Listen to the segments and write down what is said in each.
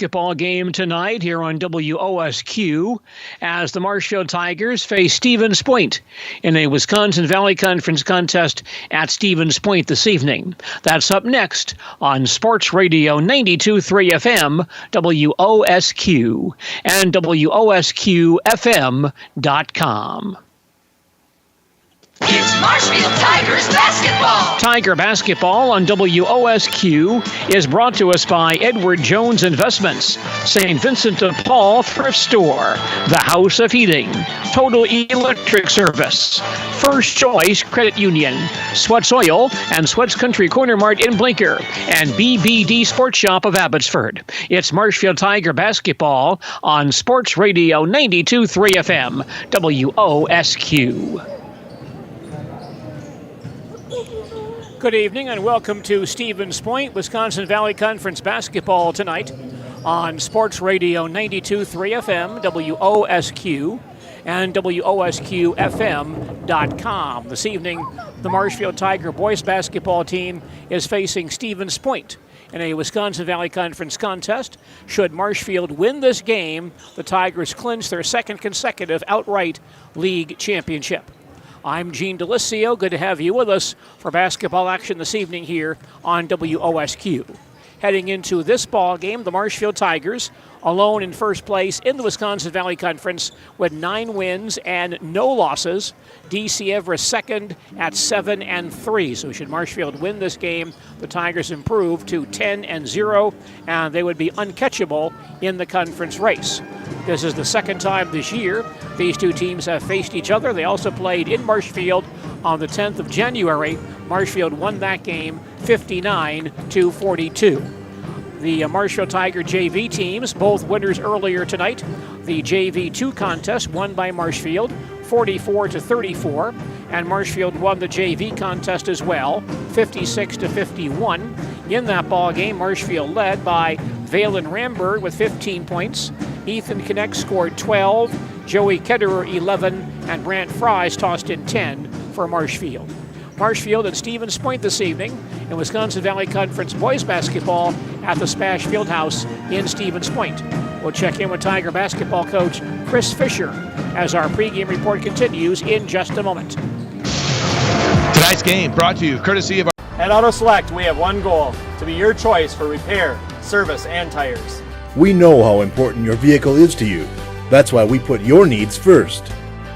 basketball game tonight here on WOSQ as the Marshfield Tigers face Stevens Point in a Wisconsin Valley Conference contest at Stevens Point this evening. That's up next on Sports Radio 92.3 FM, WOSQ, and WOSQFM.com. It's Marshfield Tigers basketball. Tiger basketball on WOSQ is brought to us by Edward Jones Investments, St. Vincent de Paul Thrift Store, The House of Heating, Total Electric Service, First Choice Credit Union, Sweats Oil and Sweats Country Corner Mart in Blinker, and BBD Sports Shop of Abbotsford. It's Marshfield Tiger basketball on Sports Radio 92.3 FM, WOSQ. Good evening and welcome to Stevens Point, Wisconsin Valley Conference basketball tonight on Sports Radio 92.3 FM, WOSQ, and WOSQFM.com. This evening, the Marshfield Tiger boys basketball team is facing Stevens Point in a Wisconsin Valley Conference contest. Should Marshfield win this game, the Tigers clinch their second consecutive outright league championship. I'm Gene Delisio. Good to have you with us for basketball action this evening here on WOSQ. Heading into this ball game, the Marshfield Tigers alone in first place in the Wisconsin Valley Conference with 9 wins and no losses. DC Everest second at 7-3. So should Marshfield win this game, the Tigers improve to 10-0, and they would be uncatchable in the conference race. This is the second time this year these two teams have faced each other. They also played in Marshfield on the 10th of January. Marshfield won that game 59-42. The Marshfield Tiger JV teams, both winners earlier tonight. The JV 2 contest won by Marshfield 44-34, and Marshfield won the JV contest as well 56-51. In that ball game, Marshfield led by Valen Ramberg with 15 points. Ethan Knecht scored 12, Joey Ketterer 11, and Brant Fries tossed in 10 for Marshfield. Marshfield and Stevens Point this evening in Wisconsin Valley Conference boys basketball at the SPASH Fieldhouse in Stevens Point. We'll check in with Tiger basketball coach Chris Fiser as our pregame report continues in just a moment. Tonight's game brought to you courtesy of At Auto Select, we have one goal: to be your choice for repair, service, and tires. We know how important your vehicle is to you. That's why we put your needs first.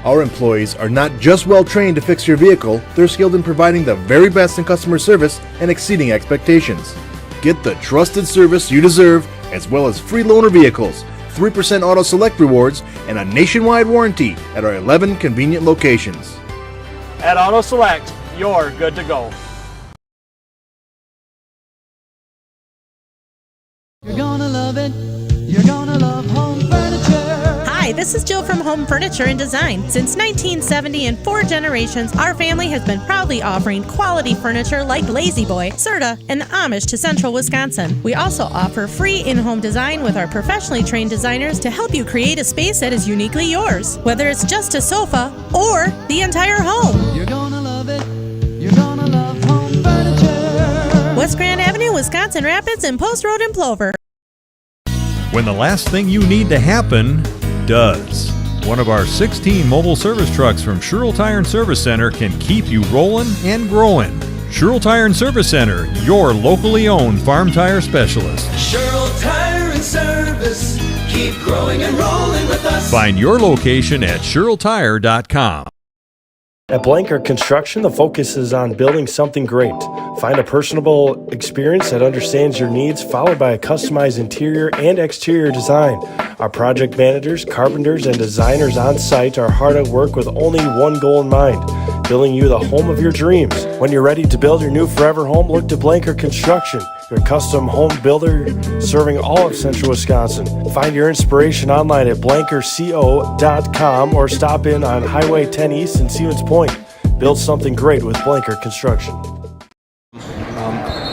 Our employees are not just well trained to fix your vehicle, they're skilled in providing the very best in customer service and exceeding expectations. Get the trusted service you deserve, as well as free loaner vehicles, 3% Auto Select rewards, and a nationwide warranty at our 11 convenient locations. At Auto Select, you're good to go. You're gonna love it. You're gonna love home furniture. Hi, this is Jill from Home Furniture and Design. Since 1970 and 4 generations, our family has been proudly offering quality furniture like Lazy Boy, Serta, and Amish to Central Wisconsin. We also offer free in-home design with our professionally trained designers to help you create a space that is uniquely yours, whether it's just a sofa or the entire home. You're gonna love it. You're gonna love home furniture. West Grand Avenue, Wisconsin Rapids, and Post Road in Plover. When the last thing you need to happen does. One of our 16 mobile service trucks from Sherrill Tire and Service Center can keep you rolling and growing. Sherrill Tire and Service Center, your locally owned farm tire specialist. Sherrill Tire and Service, keep growing and rolling with us. Find your location at SherrillTire.com. At Blanker Construction, the focus is on building something great. Find a personable experience that understands your needs, followed by a customized interior and exterior design. Our project managers, carpenters, and designers on site are hard at work with only one goal in mind: building you the home of your dreams. When you're ready to build your new forever home, look to Blanker Construction, your custom home builder serving all of Central Wisconsin. Find your inspiration online at blankerco.com or stop in on Highway 10 East in Stevens Point. Build something great with Blanker Construction.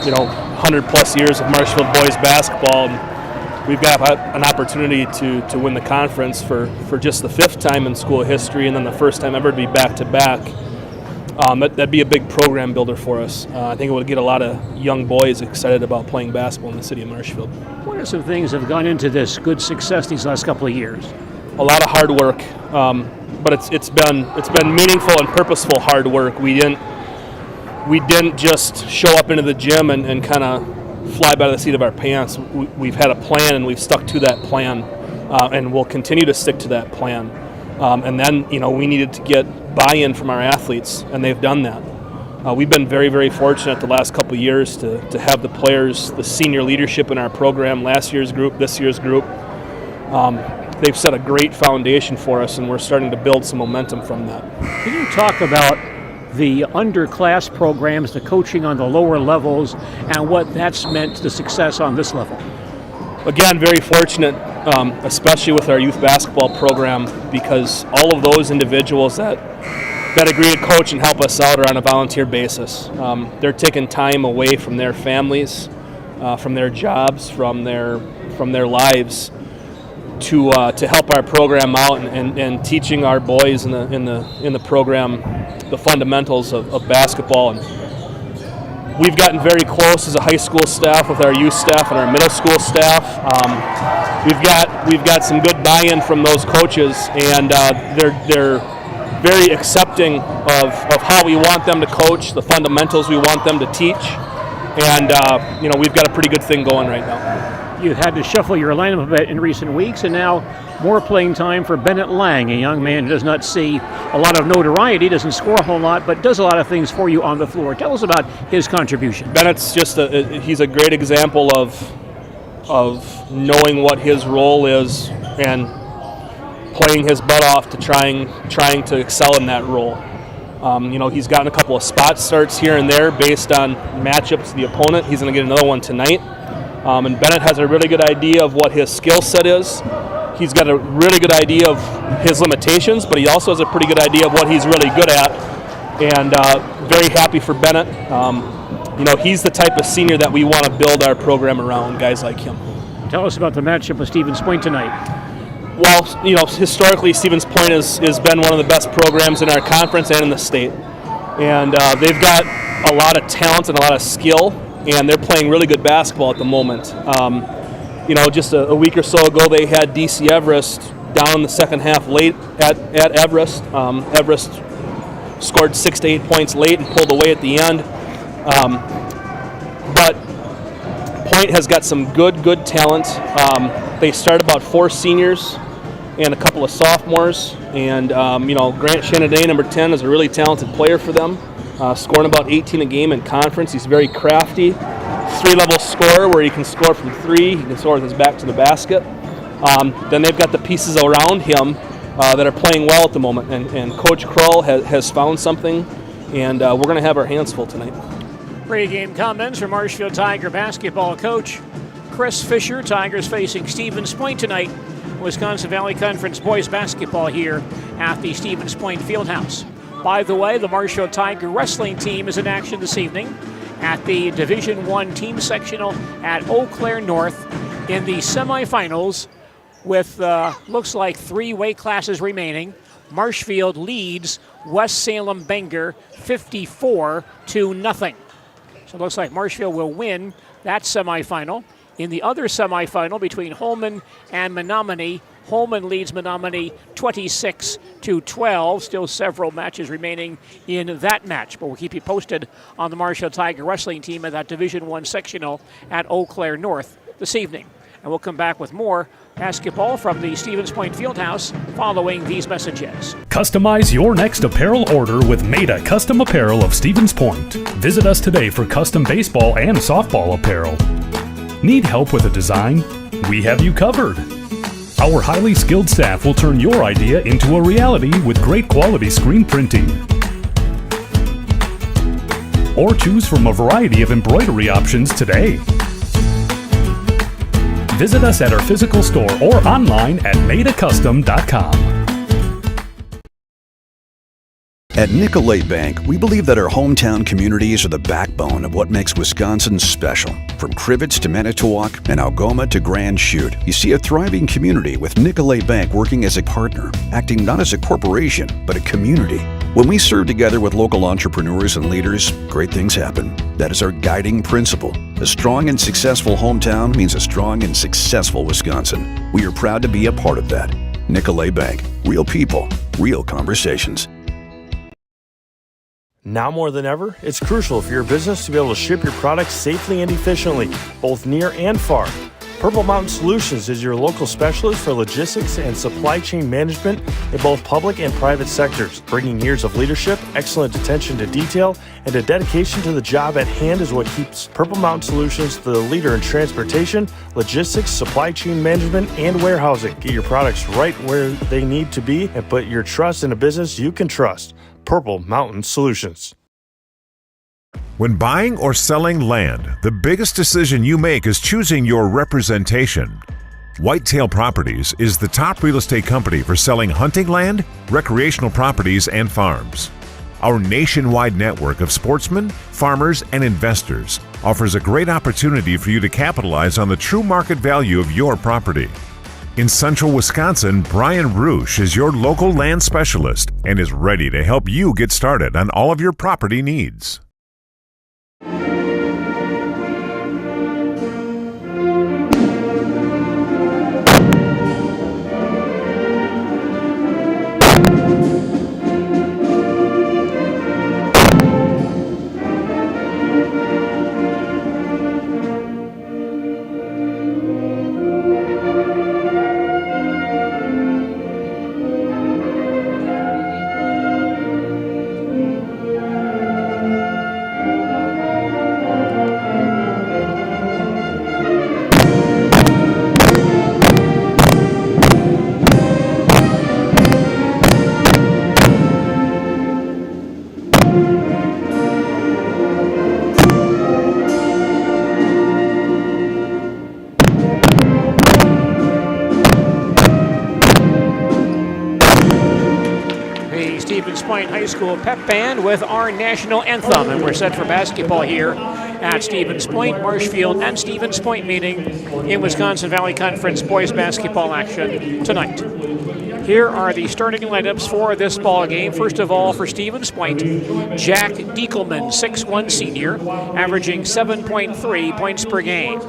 100 plus years of Marshfield boys basketball. We've got an opportunity to win the conference for just the 5th time in school history, and then the first time ever to be back-to-back. That'd be a big program builder for us. I think it would get a lot of young boys excited about playing basketball in the city of Marshfield. What are some things that have gone into this good success these last couple of years? A lot of hard work, but it's been meaningful and purposeful hard work. We didn't just show up into the gym and kind of fly by the seat of our pants. We've had a plan, and we've stuck to that plan, and we'll continue to stick to that plan. And then, we needed to get buy-in from our athletes, and they've done that. We've been very, very fortunate the last couple of years to have the players, the senior leadership in our program, last year's group, this year's group. They've set a great foundation for us, and we're starting to build some momentum from that. Can you talk about the underclass programs, the coaching on the lower levels, and what that's meant to the success on this level? Again, very fortunate, especially with our youth basketball program, because all of those individuals that agree to coach and help us out are on a volunteer basis. They're taking time away from their families, from their jobs, from their lives to help our program out and teaching our boys in the program the fundamentals of basketball. And we've gotten very close as a high school staff with our youth staff and our middle school staff. We've got some good buy-in from those coaches, and they're very accepting of how we want them to coach, the fundamentals we want them to teach, and we've got a pretty good thing going right now. You've had to shuffle your lineup a bit in recent weeks, and now more playing time for Bennett Lang, a young man who does not see a lot of notoriety, doesn't score a whole lot, but does a lot of things for you on the floor. Tell us about his contribution. Bennett's he's a great example of knowing what his role is and playing his butt off to trying to excel in that role. He's gotten a couple of spot starts here and there based on matchups of the opponent. He's going to get another one tonight. And Bennett has a really good idea of what his skill set is. He's got a really good idea of his limitations, but he also has a pretty good idea of what he's really good at. And very happy for Bennett. He's the type of senior that we want to build our program around, guys like him. Tell us about the matchup with Stevens Point tonight. Well, historically, Stevens Point has been one of the best programs in our conference and in the state. And they've got a lot of talent and a lot of skill, and they're playing really good basketball at the moment. Just a week or so ago, they had DC Everest down in the second half late at Everest. Everest scored 6 to 8 points late and pulled away at the end. But Point has got some good talent. They start about 4 seniors and a couple of sophomores. And, Grant Shanaday, number 10, is a really talented player for them, scoring about 18 a game in conference. He's very crafty. 3-level scorer where he can score from 3. He can score with his back to the basket. Then they've got the pieces around him that are playing well at the moment. And Coach Krull has found something, and we're going to have our hands full tonight. Pre-game comments from Marshfield Tiger basketball coach Chris Fiser. Tigers facing Stevens Point tonight. Wisconsin Valley Conference boys basketball here at the Stevens Point Fieldhouse. By the way, the Marshfield Tiger wrestling team is in action this evening at the Division I team sectional at Eau Claire North in the semifinals with looks like 3 weight classes remaining. Marshfield leads West Salem Bangor 54-0. So it looks like Marshfield will win that semifinal. In the other semifinal between Holman and Menominee, Holman leads Menominee 26-12. Still several matches remaining in that match, but we'll keep you posted on the Marshfield Tiger wrestling team at that Division I sectional at Eau Claire North this evening. And we'll come back with more basketball from the Stevens Point Fieldhouse following these messages. Customize your next apparel order with Maida Custom Apparel of Stevens Point. Visit us today for custom baseball and softball apparel. Need help with a design? We have you covered. Our highly skilled staff will turn your idea into a reality with great quality screen printing. Or choose from a variety of embroidery options today. Visit us at our physical store or online at maidacustom.com. At Nicolay Bank, we believe that our hometown communities are the backbone of what makes Wisconsin special. From Crivets to Manitowoc and Algoma to Grand Chute, you see a thriving community with Nicolay Bank working as a partner, acting not as a corporation, but a community. When we serve together with local entrepreneurs and leaders, great things happen. That is our guiding principle. A strong and successful hometown means a strong and successful Wisconsin. We are proud to be a part of that. Nicolet Bank. Real people, real conversations. Now more than ever, it's crucial for your business to be able to ship your products safely and efficiently, both near and far. Purple Mountain Solutions is your local specialist for logistics and supply chain management in both public and private sectors. Bringing years of leadership, excellent attention to detail, and a dedication to the job at hand is what keeps Purple Mountain Solutions the leader in transportation, logistics, supply chain management, and warehousing. Get your products right where they need to be and put your trust in a business you can trust. Purple Mountain Solutions. When buying or selling land, the biggest decision you make is choosing your representation. Whitetail Properties is the top real estate company for selling hunting land, recreational properties, and farms. Our nationwide network of sportsmen, farmers, and investors offers a great opportunity for you to capitalize on the true market value of your property. In central Wisconsin, Brian Roosh is your local land specialist and is ready to help you get started on all of your property needs. High School pep band with our national anthem, and we're set for basketball here at Stevens Point. Marshfield and Stevens Point meeting in Wisconsin Valley Conference boys basketball action tonight. Here are the starting lineups for this ball game. First of all, for Stevens Point, Jack Diekelman, 6'1 senior, averaging 7.3 points per game.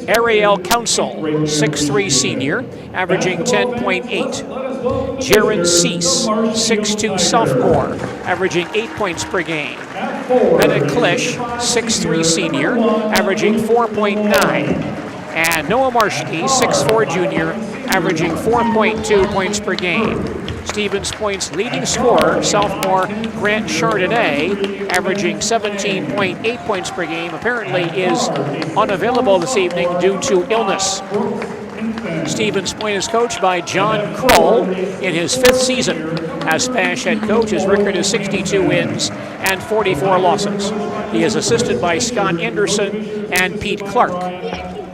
Ariel Council, 6'3 senior, averaging 10.8. Jaron Cease, 6'2 sophomore, averaging 8 points per game. Bennett Klisch, 6'3 senior, averaging 4.9. And Noah Marshke, 6'4 junior, averaging 4.2 points per game. Stevens Point's leading scorer, sophomore Grant Chardonnay, averaging 17.8 points per game, apparently is unavailable this evening due to illness. Stevens Point is coached by John Kroll in his 5th season as SPASH head coach. His record is 62 wins and 44 losses. He is assisted by Scott Anderson and Pete Clark.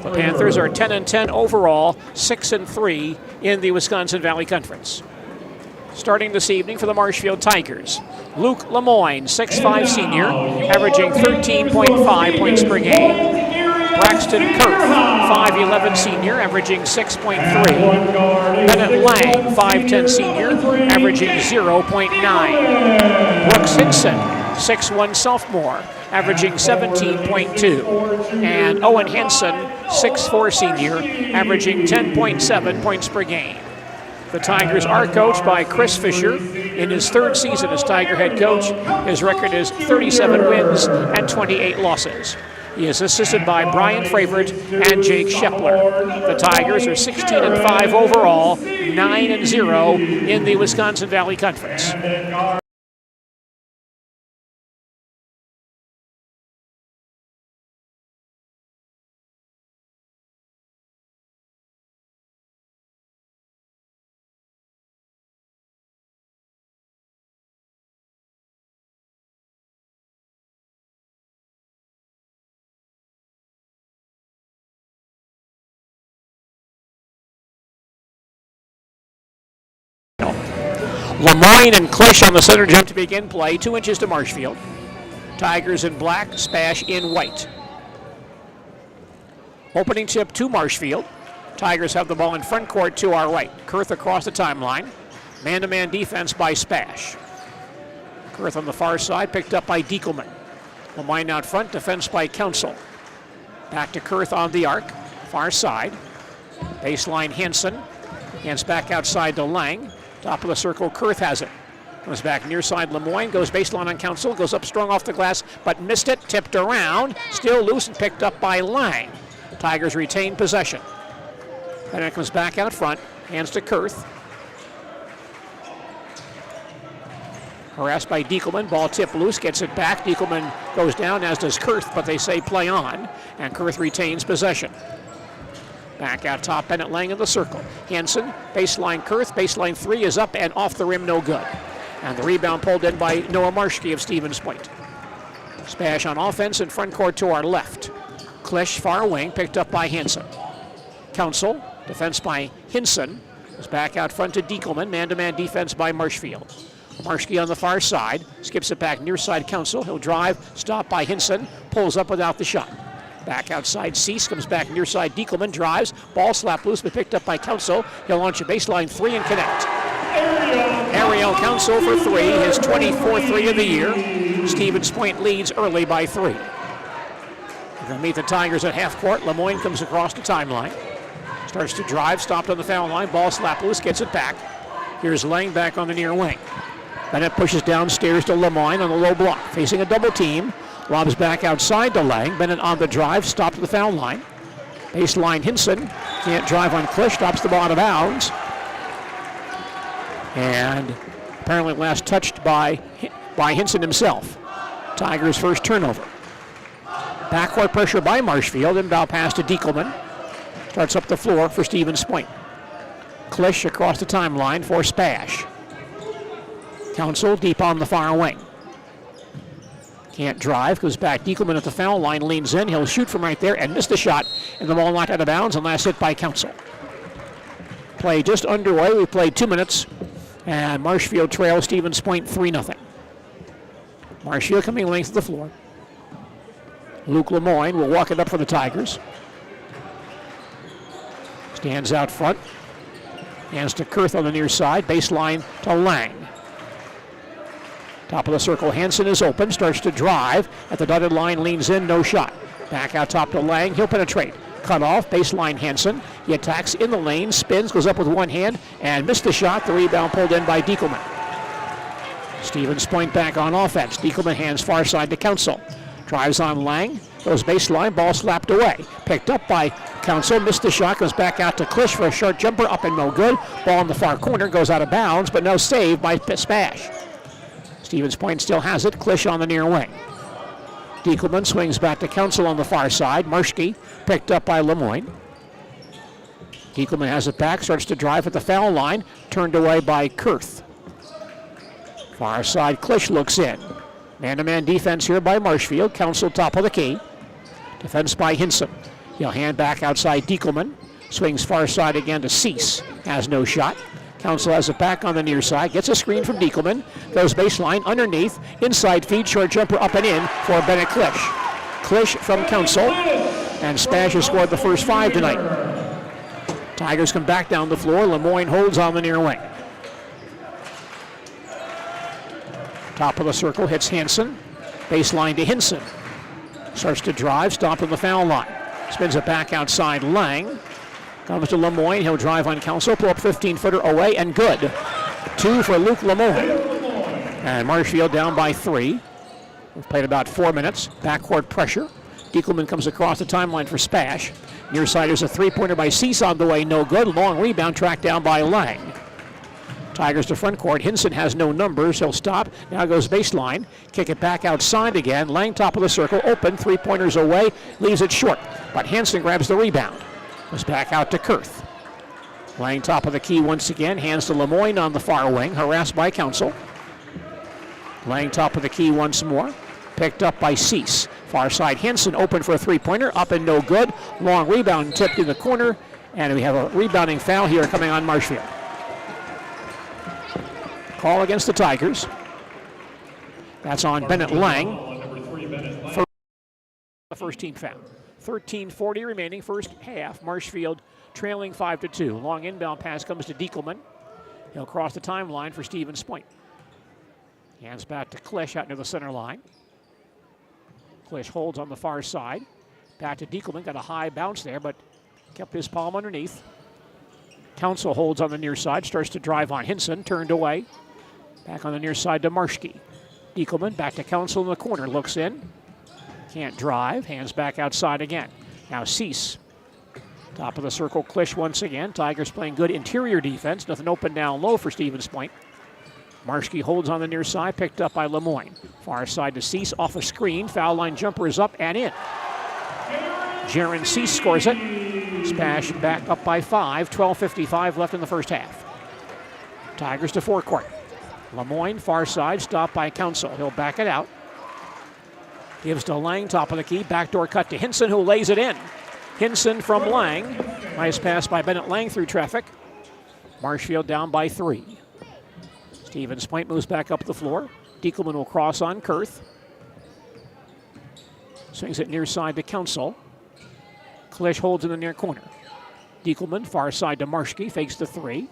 The Panthers are 10-10 overall, 6-3 in the Wisconsin Valley Conference. Starting this evening for the Marshfield Tigers, Luke Lemoyne, 6'5 senior, averaging 13.5 points per game. Braxton Kurth, 5'11 senior, averaging 6.3. Bennett Lang, 5'10 senior, averaging 0.9. Brooks Hinson, 6'1 sophomore, averaging 17.2. And Owen Hansen, 6'4 senior, averaging 10.7 points per game. The Tigers are coached by Chris Fiser in his 3rd season as Tiger head coach. His record is 37 wins and 28 losses. He is assisted by Brian Fravert and Jake Shepler. The Tigers are 16-5 overall, 9-0 in the Wisconsin Valley Conference. Lemoyne and Klisch on the center jump to begin play, 2 inches to Marshfield. Tigers in black, SPASH in white. Opening tip to Marshfield. Tigers have the ball in front court to our right. Kurth across the timeline. Man-to-man defense by SPASH. Kurth on the far side, picked up by Diekelman. Lamine out front, defense by Council. Back to Kurth on the arc, far side. Baseline Hansen. Hands back outside to Lang. Top of the circle, Kurth has it. Comes back near side, Lemoyne goes baseline on Council, goes up strong off the glass, but missed it, tipped around, still loose and picked up by Lang. Tigers retain possession. Then it comes back out front, hands to Kurth. Harassed by Diekelman, ball tipped loose, gets it back. Diekelman goes down, as does Kurth, but they say play on, and Kurth retains possession. Back out top, Bennett Lang in the circle. Hansen, baseline Kurth, baseline 3 is up and off the rim, no good. And the rebound pulled in by Noah Marshke of Stevens Point. Spash on offense in front court to our left. Klisch, far wing, picked up by Hansen. Council, defense by Hinson, is back out front to Diekelman, man-to-man defense by Marshfield. Marshke on the far side, skips it back near side Council. He'll drive, stopped by Hinson, pulls up without the shot. Back outside, Cease comes back near side. Diekelman drives, ball slapped loose, but picked up by Council. He'll launch a baseline 3 and connect. Ariel Council for 3, his 24th 3 of the year. Stevens Point leads early by 3. We're going to meet the Tigers at half court. Lemoyne comes across the timeline. Starts to drive, stopped on the foul line. Ball slapped loose, gets it back. Here's Lang back on the near wing. Bennett pushes downstairs to Lemoyne on the low block. Facing a double team. Lobs back outside to Lang. Bennett on the drive, stopped at the foul line. Baseline Hinson. Can't drive on Klisch, stops the ball out of bounds. And apparently last touched by Hinson himself. Tigers' first turnover. Backcourt pressure by Marshfield. Inbound pass to Diekelman. Starts up the floor for Stevens Point. Klisch across the timeline for Spash. Council deep on the far wing. Can't drive, goes back. Diekelman at the foul line, leans in. He'll shoot from right there and missed the shot. And the ball knocked out of bounds and last hit by Council. Play just underway. We played 2 minutes. And Marshfield trails Stevens Point 3-0. Marshfield coming length of the floor. Luke Lemoyne will walk it up for the Tigers. Stands out front. Hands to Kurth on the near side. Baseline to Lang. Top of the circle, Hansen is open. Starts to drive. At the dotted line, leans in, no shot. Back out top to Lang. He'll penetrate. Cut off, baseline Hansen. He attacks in the lane, spins, goes up with one hand, and missed the shot. The rebound pulled in by Diekelman. Stevens Point back on offense. Diekelman hands far side to Council. Drives on Lang, goes baseline, ball slapped away. Picked up by Council, missed the shot, goes back out to Klisch for a short jumper, up and no good. Ball in the far corner, goes out of bounds, but no save by Spash. Stevens Point still has it, Klisch on the near wing. Diekelman swings back to Council on the far side. Marshke picked up by Lemoyne. Diekelman has it back, starts to drive at the foul line, turned away by Kurth. Far side, Klisch looks in. Man-to-man defense here by Marshfield. Council top of the key. Defense by Hinson. He'll hand back outside Diekelman. Swings far side again to Cease. Has no shot. Council has it back on the near side. Gets a screen from Diekelman. Goes baseline, underneath. Inside feed, short jumper up and in for Bennett Klisch. Klisch from Council. And Spash has scored the first 5 tonight. Tigers come back down the floor. Lemoyne holds on the near wing. Top of the circle hits Hansen. Baseline to Hinson. Starts to drive, stopped on the foul line. Spins it back outside Lang. Comes to Lemoyne. He'll drive on Council. Pull up 15-footer away and good. 2 for Luke Lemoyne. And Marshfield down by 3. We've played about 4 minutes. Backcourt pressure. Diekelman comes across the timeline for Spash. Near side is a 3-pointer by Cease on the way. No good. Long rebound tracked down by Lang. Tigers to front court. Hinson has no numbers. He'll stop. Now goes baseline. Kick it back outside again. Lang top of the circle. Open. 3-pointers away. Leaves it short. But Hansen grabs the rebound. Goes back out to Kurth. Lang top of the key once again. Hands to Lemoyne on the far wing. Harassed by Council. Lang top of the key once more. Picked up by Cease. Far side Hansen open for a 3-pointer. Up and no good. Long rebound tipped in the corner. And we have a rebounding foul here coming on Marshfield. Call against the Tigers. That's on Bennett Lang. The first team foul. 13:40 remaining, first half. Marshfield trailing 5-2. Long inbound pass comes to Diekelman. He'll cross the timeline for Stevens Point. Hands back to Klisch out near the center line. Klisch holds on the far side. Back to Diekelman, got a high bounce there, but kept his palm underneath. Council holds on the near side, starts to drive on Hinson, turned away. Back on the near side to Marshke. Diekelman back to Council in the corner, looks in. Can't drive, hands back outside again. Now Cease. Top of the circle, Klisch once again. Tigers playing good interior defense, nothing open down low for Stevens Point. Marshke holds on the near side, picked up by Lemoyne. Far side to Cease, off a screen. Foul line jumper is up and in. Jaron Cease scores it. SPASH back up by 5, 12:55 left in the first half. Tigers to forecourt. Lemoyne, far side, stopped by Council. He'll back it out. Gives to Lang, top of the key. Backdoor cut to Hinson, who lays it in. Hinson from Lang. Nice pass by Bennett Lang through traffic. Marshfield down by 3. Stevens Point moves back up the floor. Diekelman will cross on Kurth. Swings it near side to Council. Klisch holds in the near corner. Diekelman, far side to Marshke, fakes the 3.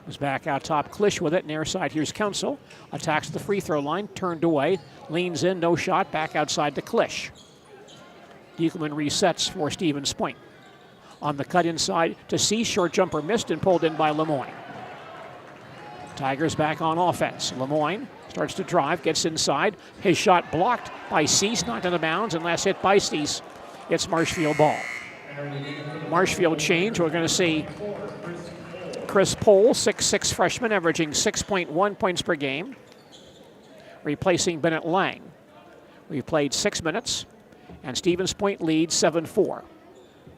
Is back out top, Klisch with it. Near side, here's Council. Attacks the free throw line, turned away. Leans in, no shot, back outside to Klisch. Diekelman resets for Stevens Point. On the cut inside to Cease, short jumper missed and pulled in by Lemoyne. Tigers back on offense. Lemoyne starts to drive, gets inside. His shot blocked by Cease, knocked out of bounds, and last hit by Cease. It's Marshfield ball. Marshfield change. We're going to see Chris Pohl, 6'6" freshman, averaging 6.1 points per game, replacing Bennett Lang. We've played 6 minutes, and Stevens Point leads 7-4.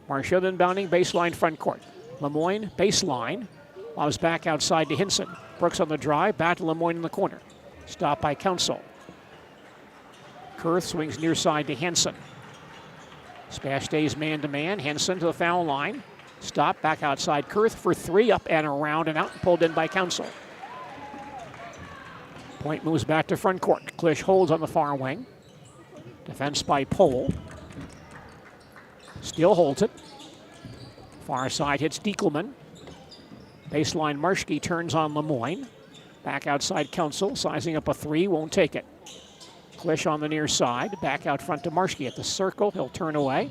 Marshfield inbounding baseline front court. Lemoyne baseline. Lobs back outside to Hinson. Brooks on the drive, back to Lemoyne in the corner. Stopped by Council. Kurth swings near side to Hanson. SPASH stays man-to-man. Hanson to the foul line. Stop, back outside Kurth for 3, up and around and out, pulled in by Council. Point moves back to front court. Klisch holds on the far wing. Defense by Pohl. Still holds it. Far side hits Diekelman. Baseline Marshke turns on Lemoyne. Back outside Council, sizing up a 3, won't take it. Klisch on the near side, back out front to Marshke at the circle, he'll turn away.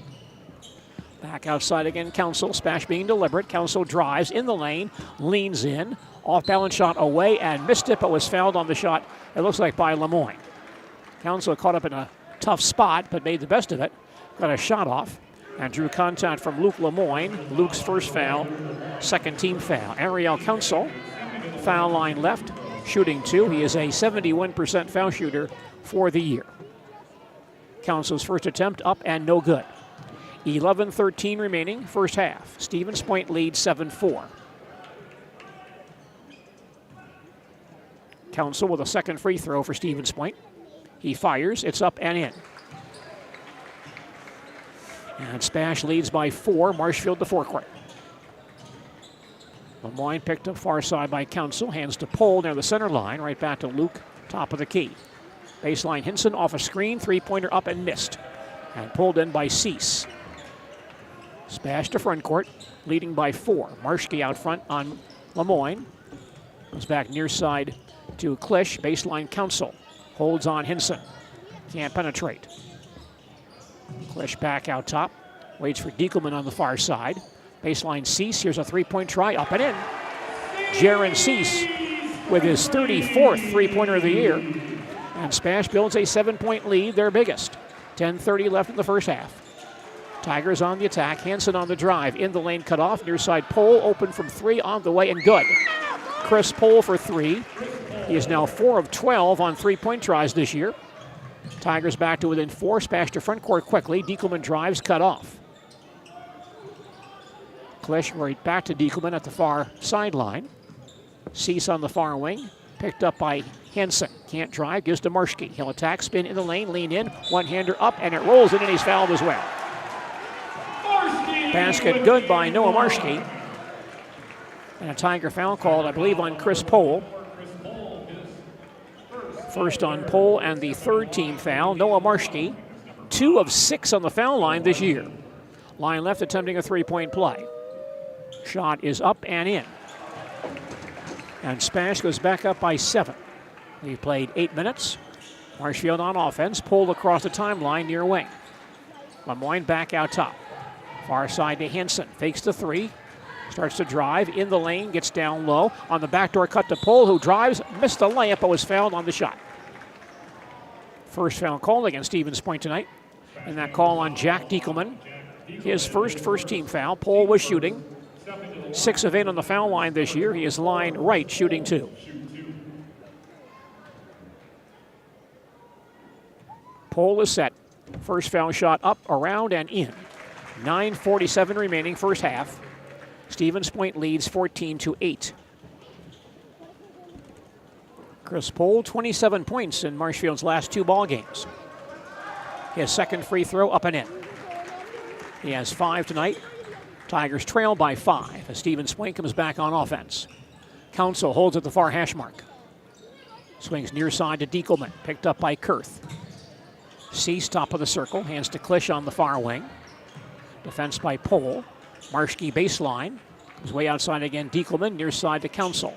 Back outside again, Council, SPASH being deliberate. Council drives in the lane, leans in, off balance shot away and missed it, but was fouled on the shot, it looks like by Lemoyne. Council caught up in a tough spot, but made the best of it. Got a shot off and drew contact from Luke Lemoyne. Luke's first foul, second team foul. Ariel Council, foul line left, shooting 2. He is a 71% foul shooter for the year. Council's first attempt up and no good. 11:13 remaining, first half. Stevens Point leads 7-4. Council with a second free throw for Stevens Point. He fires, it's up and in. And SPASH leads by 4, Marshfield to forecourt. Lemoyne picked up far side by Council, hands to Pohl near the center line, right back to Luke, top of the key. Baseline Hinson off a screen, 3-pointer up and missed. And pulled in by Cease. SPASH to front court, leading by 4. Marshke out front on Lemoyne. Goes back near side to Klisch, baseline Council. Holds on Hinson. Can't penetrate. Klisch back out top. Waits for Diekelman on the far side. Baseline Cease. Here's a 3-point try. Up and in. Jaron Cease with his 34th 3-pointer of the year. And SPASH builds a 7-point lead, their biggest. 10:30 left in the first half. Tigers on the attack. Hanson on the drive. In the lane, cut off. Near side Pohl open from 3 on the way and good. Chris Pohl for 3. He is now 4 of 12 on 3-point tries this year. Tigers back to within 4. SPASH to front court quickly. Diekelman drives, cut off. Klisch right back to Diekelman at the far sideline. Cease on the far wing. Picked up by Hanson. Can't drive, gives to Marshke. He'll attack, spin in the lane, lean in. One-hander up, and it rolls in, and he's fouled as well. Basket good by Noah Marshke. And a Tiger foul called, I believe, on Chris Pohl. First on Pohl and the third team foul. Noah Marshke, 2 of 6 on the foul line this year. Line left attempting a 3-point play. Shot is up and in. And SPASH goes back up by 7. We've played 8 minutes. Marshfield on offense, pulled across the timeline near wing. Lemoyne back out top. Far side to Hansen, fakes the 3. Starts to drive in the lane, gets down low. On the backdoor cut to Pohl, who drives, missed the layup, but was fouled on the shot. First foul called against Stevens Point tonight. And that call on Jack Diekelman. His first team foul. Pohl was shooting. 6 of 8 on the foul line this year. He is line right, shooting 2. Pohl is set. First foul shot up, around, and in. 9:47 remaining first half. Stevens Point leads 14-8. Chris Pohl, 27 points in Marshfield's last 2 ball games. His second free throw up and in. He has 5 tonight. Tigers trail by 5 as Stevens Point comes back on offense. Council holds at the far hash mark. Swings near side to Diekelman, picked up by Kurth. Cease top of the circle, hands to Klisch on the far wing. Defense by Pohl. Marshke baseline. Comes way outside again. Diekelman near side to Council.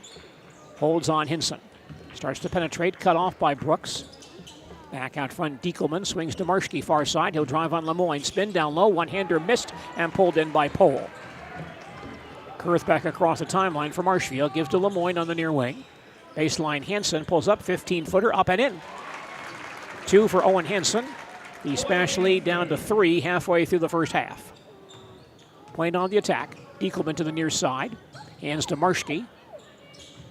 Holds on Hinson. Starts to penetrate, cut off by Brooks. Back out front, Diekelman swings to Marshke far side. He'll drive on Lemoyne. Spin down low, one-hander missed and pulled in by Pohl. Kurth back across the timeline for Marshfield. Gives to Lemoyne on the near wing. Baseline Hansen pulls up, 15-footer up and in. 2 for Owen Hansen. The SPASH lead down to 3 halfway through the first half. Playing on the attack. Diekelman to the near side. Hands to Marshke.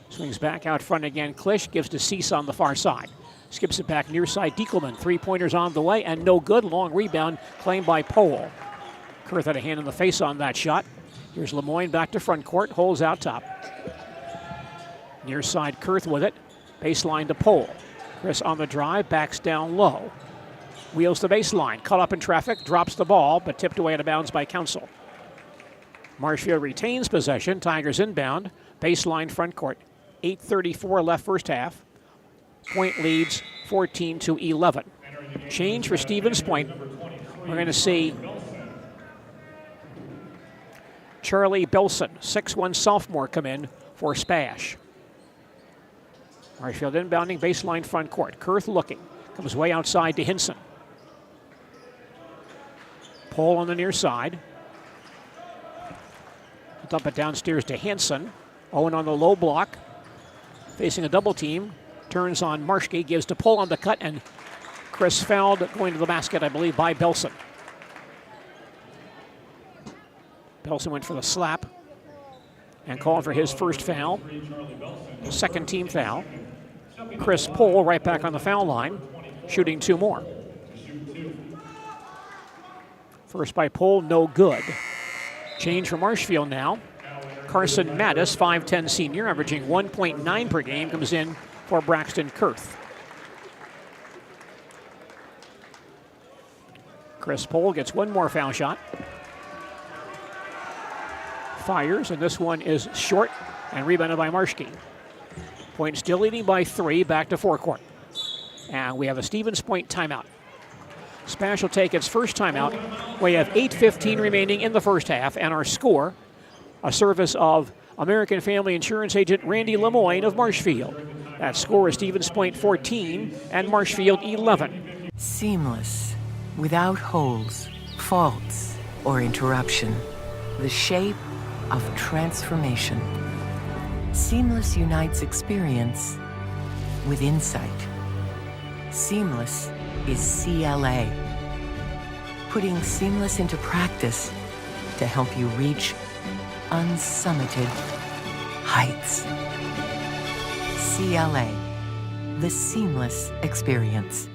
Swings back out front again. Klisch gives to Cease on the far side. Skips it back near side. Diekelman, 3-pointers on the way and no good. Long rebound claimed by Pohl. Kurth had a hand in the face on that shot. Here's Lemoyne back to front court. Holds out top. Near side Kurth with it. Baseline to Pohl. Chris on the drive. Backs down low. Wheels the baseline. Caught up in traffic. Drops the ball but tipped away out of bounds by Council. Marshfield retains possession. Tigers inbound. Baseline front court. 8:34 left first half. Point leads 14-11. Change for Stevens Point. We're going to see Charlie Belson, 6'1" sophomore, come in for SPASH. Marshfield inbounding baseline front court. Kurth looking. Comes way outside to Hinson. Pohl on the near side. Dump it downstairs to Hansen. Owen on the low block. Facing a double team. Turns on Marshke, gives to Pohl on the cut, and Chris fouled going to the basket, I believe, by Belson. Belson went for the slap and called for his first foul. Second team foul. Chris Pohl right back on the foul line, shooting 2 more. First by Pohl, no good. Change for Marshfield now. Carson Mattis, 5'10" senior, averaging 1.9 per game, comes in for Braxton Kurth. Chris Pohl gets 1 more foul shot. Fires, and this one is short and rebounded by Marshke. Point still leading by 3, back to forecourt. And we have a Stevens Point timeout. SPASH will take its first timeout. We have 8:15 remaining in the first half, and our score, a service of American Family Insurance agent Randy Lemoyne of Marshfield. That score is Stevens Point 14 and Marshfield 11. Seamless, without holes, faults, or interruption. The shape of transformation. Seamless unites experience with insight. Seamless is CLA. Putting seamless into practice to help you reach unsummited heights. CLA, the seamless experience.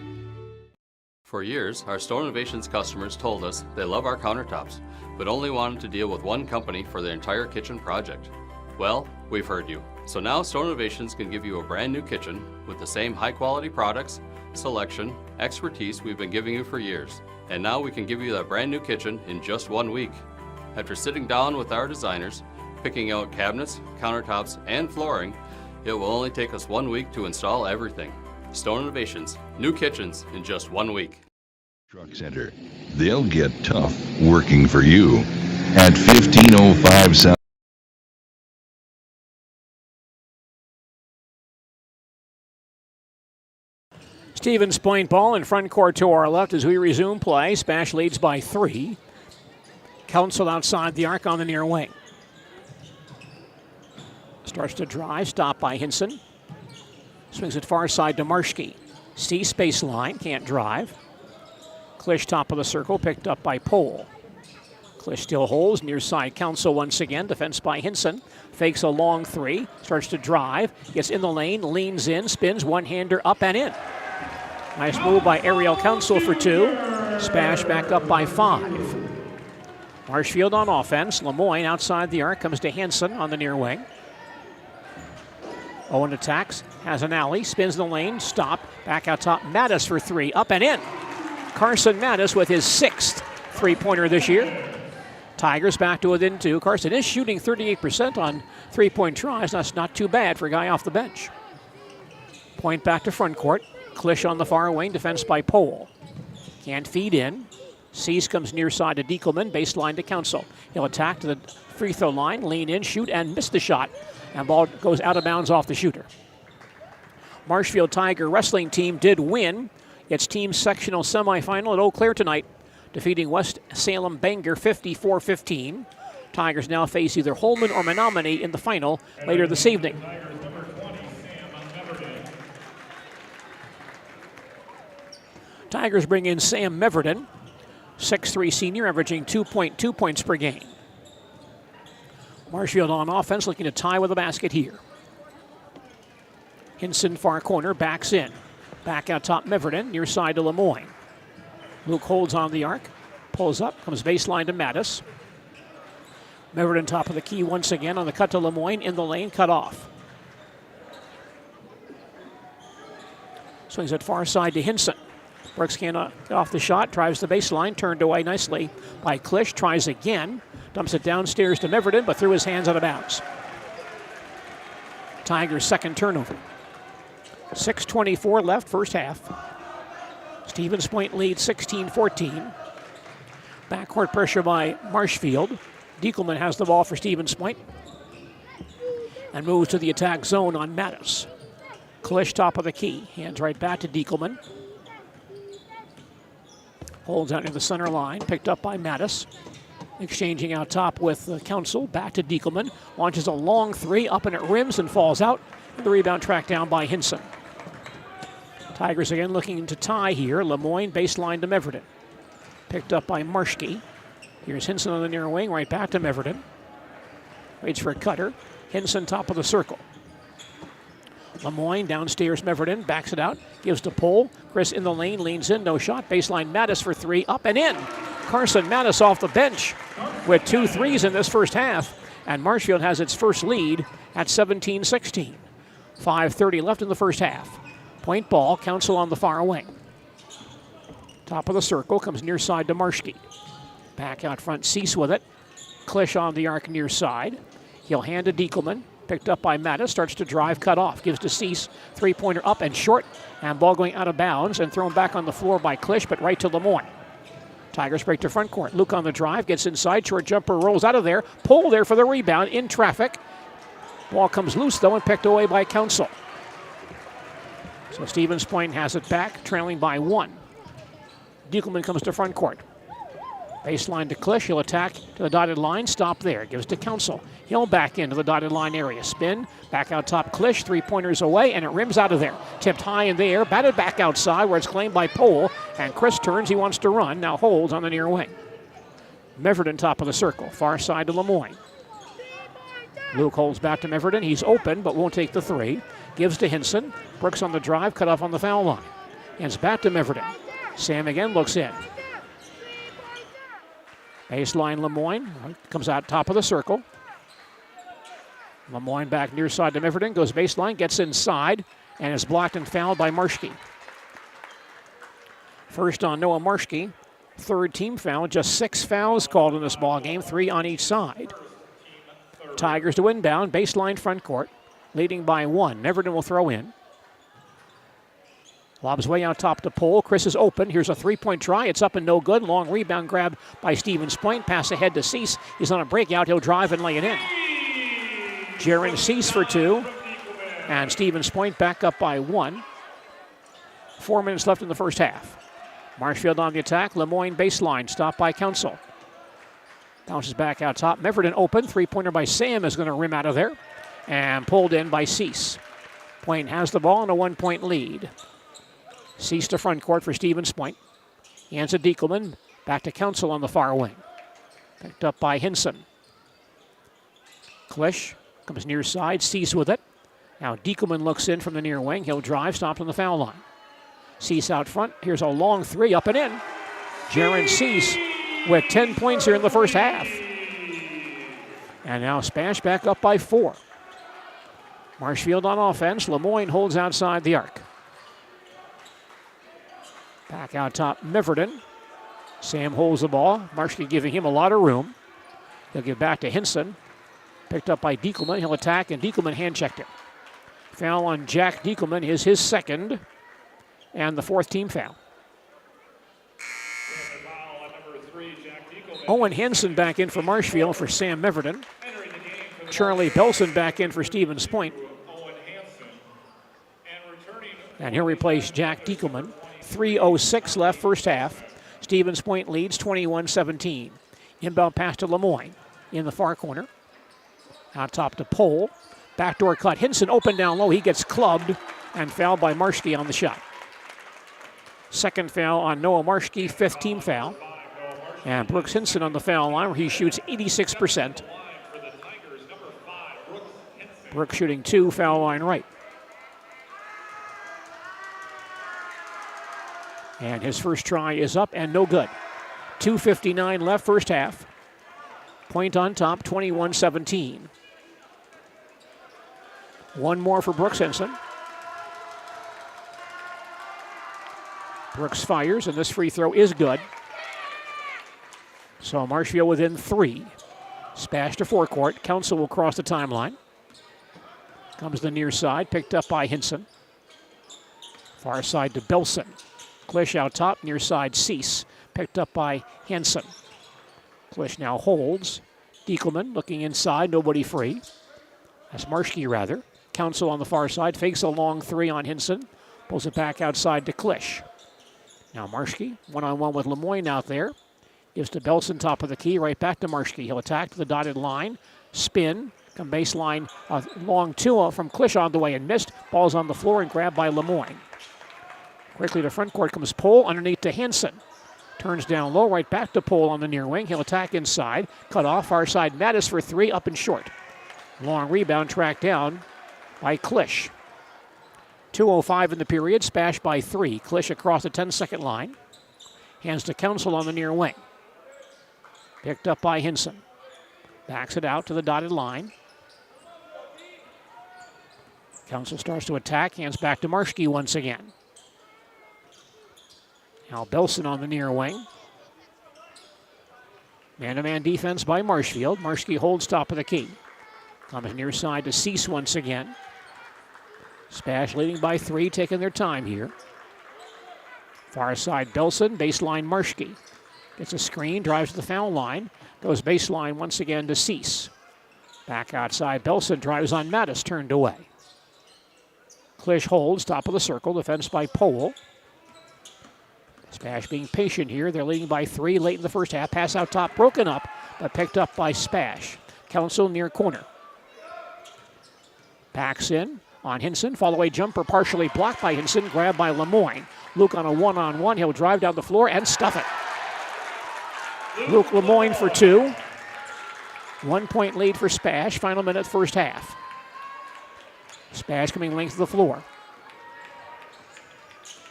For years, our Store Innovations customers told us they love our countertops, but only wanted to deal with one company for their entire kitchen project. Well, we've heard you. So now Store Innovations can give you a brand new kitchen with the same high quality products, selection, expertise we've been giving you for years. And now we can give you that brand new kitchen in just 1 week. After sitting down with our designers, picking out cabinets, countertops, and flooring, it will only take us 1 week to install everything. Stone Innovations, new kitchens in just 1 week. Truck Center. They'll get tough working for you. At 1505 South Stevens Point ball in front court to our left as we resume play. SPASH leads by 3. Council outside the arc on the near wing. Starts to drive, stopped by Hinson. Swings it far side to Marshke. Cease baseline, can't drive. Klisch top of the circle, picked up by Pohl. Klisch still holds, near side Council once again, defense by Hinson. Fakes a long 3, starts to drive, gets in the lane, leans in, spins, one-hander up and in. Nice move by Ariel Council for 2. SPASH back up by 5. Marshfield on offense. Lemoyne outside the arc, comes to Hanson on the near wing. Owen attacks, has an alley, spins the lane, stop, back out top. Mattis for 3, up and in. Carson Mattis with his 6th three-pointer this year. Tigers back to within 2. Carson is shooting 38% on three-point tries. That's not too bad for a guy off the bench. Point back to front court. Klisch on the far wing, defense by Pohl. Can't feed in. Cease comes near side to Diekelman, baseline to Council. He'll attack to the free throw line, lean in, shoot, and miss the shot. And ball goes out of bounds off the shooter. Marshfield Tiger wrestling team did win its team sectional semifinal at Eau Claire tonight, defeating West Salem Bangor 54-15. Tigers now face either Holman or Menominee in the final later this evening. Tigers bring in Sam Meverden, 6'3" senior, averaging 2.2 points per game. Marshfield on offense, looking to tie with a basket here. Hinson far corner, backs in. Back out top Meverden, near side to Lemoyne. Luke holds on the arc, pulls up, comes baseline to Mattis. Meverden top of the key once again on the cut to Lemoyne, in the lane, cut off. Swings it far side to Hinson. Brooks can't get off the shot, drives the baseline, turned away nicely by Klisch, tries again, dumps it downstairs to Meverden, but threw his hands out of bounds. Tigers' second turnover. 6:24 left, first half. Stevens Point leads 16-14. Backcourt pressure by Marshfield. Diekelman has the ball for Stevens Point and moves to the attack zone on Mattis. Klisch top of the key, hands right back to Diekelman. Holds out near the center line, picked up by Mattis. Exchanging out top with the Council, back to Diekelman. Launches a long 3, up and it rims and falls out. And the rebound tracked down by Hinson. Tigers again looking to tie here. Lemoyne baseline to Meverden. Picked up by Marshke. Here's Hinson on the near wing, right back to Meverden. Waits for a cutter. Hinson top of the circle. Lemoyne downstairs, Meverden backs it out, gives to Pohl. Chris in the lane, leans in, no shot. Baseline Mattis for 3, up and in. Carson Mattis off the bench with 2 threes in this first half. And Marshfield has its first lead at 17-16. 5:30 left in the first half. Point ball, Council on the far wing. Top of the circle, comes near side to Marshke. Back out front, Cease with it. Klisch on the arc near side. He'll hand to Diekelman. Picked up by Mattis, starts to drive, cut off. Gives to Cease, three-pointer up and short. And ball going out of bounds and thrown back on the floor by Klisch, but right to Lemoyne. Tigers break to front court. Luke on the drive, gets inside, short jumper, rolls out of there. Pohl there for the rebound, in traffic. Ball comes loose, though, and picked away by Council. So Stevens Point has it back, trailing by 1. Diekelman comes to front court. Baseline to Klisch, he'll attack to the dotted line, stop there, gives to Council. He'll back into the dotted line area, spin, back out top Klisch, three-pointers away, and it rims out of there. Tipped high in the air, batted back outside where it's claimed by Pohl, and Chris turns, he wants to run, now holds on the near wing. Meverden top of the circle, far side to Lemoyne. Luke holds back to Meverden, he's open but won't take the 3. Gives to Hinson, Brooks on the drive, cut off on the foul line. Hands back to Meverden. Sam again looks in. Baseline Lemoyne, comes out top of the circle. Lemoyne back near side to Meverden, goes baseline, gets inside, and is blocked and fouled by Marshke. First on Noah Marshke, third team foul, just 6 fouls called in this ball game, 3 on each side. Tigers to inbound, baseline front court, leading by 1. Meverden will throw in. Lobs way out top to Pohl. Chris is open. Here's a three-point try. It's up and no good. Long rebound grab by Stevens Point. Pass ahead to Cease. He's on a breakout. He'll drive and lay it in. Jaron Cease for 2. And Stevens Point back up by 1. 4 minutes left in the first half. Marshfield on the attack. Lemoyne baseline. Stopped by Council. Bounces back out top. Meverton open. Three-pointer by Sam is going to rim out of there. And pulled in by Cease. Point has the ball and a 1-point lead. Cease to front court for Stevens Point. Hands to Diekelman. Back to Council on the far wing. Picked up by Hinson. Klisch comes near side. Cease with it. Now Diekelman looks in from the near wing. He'll drive. Stopped on the foul line. Cease out front. Here's a long three up and in. Jaron Cease with 10 points here in the first half. And now Spash back up by 4. Marshfield on offense. Lemoyne holds outside the arc. Back out top, Meverton. Sam holds the ball. Marshfield giving him a lot of room. He'll give back to Hinson. Picked up by Diekelman. He'll attack, and Diekelman hand-checked him. Foul on Jack Diekelman is his second, and the 4th team foul. Owen Henson back in for Marshfield for Sam Meverton. Charlie Belson back in for Stevens Point. And he'll replace Jack Diekelman. 3:06 left first half. Stevens Point leads 21-17. Inbound pass to Lemoyne in the far corner. Out top to Pohl. Backdoor cut. Hinson open down low. He gets clubbed and fouled by Marschke on the shot. Second foul on Noah Marschke, 5th team foul. And Brooks Hinson on the foul line where he shoots 86%. Brooks shooting 2, foul line right. And his first try is up and no good. 2:59 left first half. Point on top, 21-17. One more for Brooks Hinson. Brooks fires, and this free throw is good. So Marshfield within 3. Spash to forecourt. Council will cross the timeline. Comes the near side, picked up by Hinson. Far side to Belson. Klisch out top, near side Cease. Picked up by Hansen. Klisch now holds. Diekelman looking inside, nobody free. That's Marschke rather. Council on the far side, fakes a long 3 on Hinson. Pulls it back outside to Klisch. Now Marschke, one-on-one with Lemoyne out there. Gives to Belson, top of the key, right back to Marschke. He'll attack to the dotted line. Spin, come baseline, long 2 from Klisch on the way and missed. Ball's on the floor and grabbed by Lemoyne. Quickly to front court comes Pohl, underneath to Hansen. Turns down low, right back to Pohl on the near wing. He'll attack inside. Cut off, far side Mattis for 3, up and short. Long rebound tracked down by Klisch. 2:05 in the period, Spash by 3. Klisch across the 10-second line. Hands to Council on the near wing. Picked up by Hinson. Backs it out to the dotted line. Council starts to attack, hands back to Marschke once again. Now Belson on the near wing. Man-to-man defense by Marshfield. Marschke holds top of the key. Comes near side to Cease once again. Spash leading by 3, taking their time here. Far side Belson, baseline Marschke. Gets a screen, drives to the foul line. Goes baseline once again to Cease. Back outside Belson, drives on Mattis, turned away. Klisch holds, top of the circle, defense by Pohl. Spash being patient here. They're leading by 3 late in the first half. Pass out top, broken up, but picked up by Spash. Council near corner. Backs in on Hinson. Fall away jumper partially blocked by Hinson. Grabbed by Lemoyne. Luke on a one-on-one. He'll drive down the floor and stuff it. Luke Lemoyne for 2. 1-point lead for Spash. Final minute first half. Spash coming length of the floor.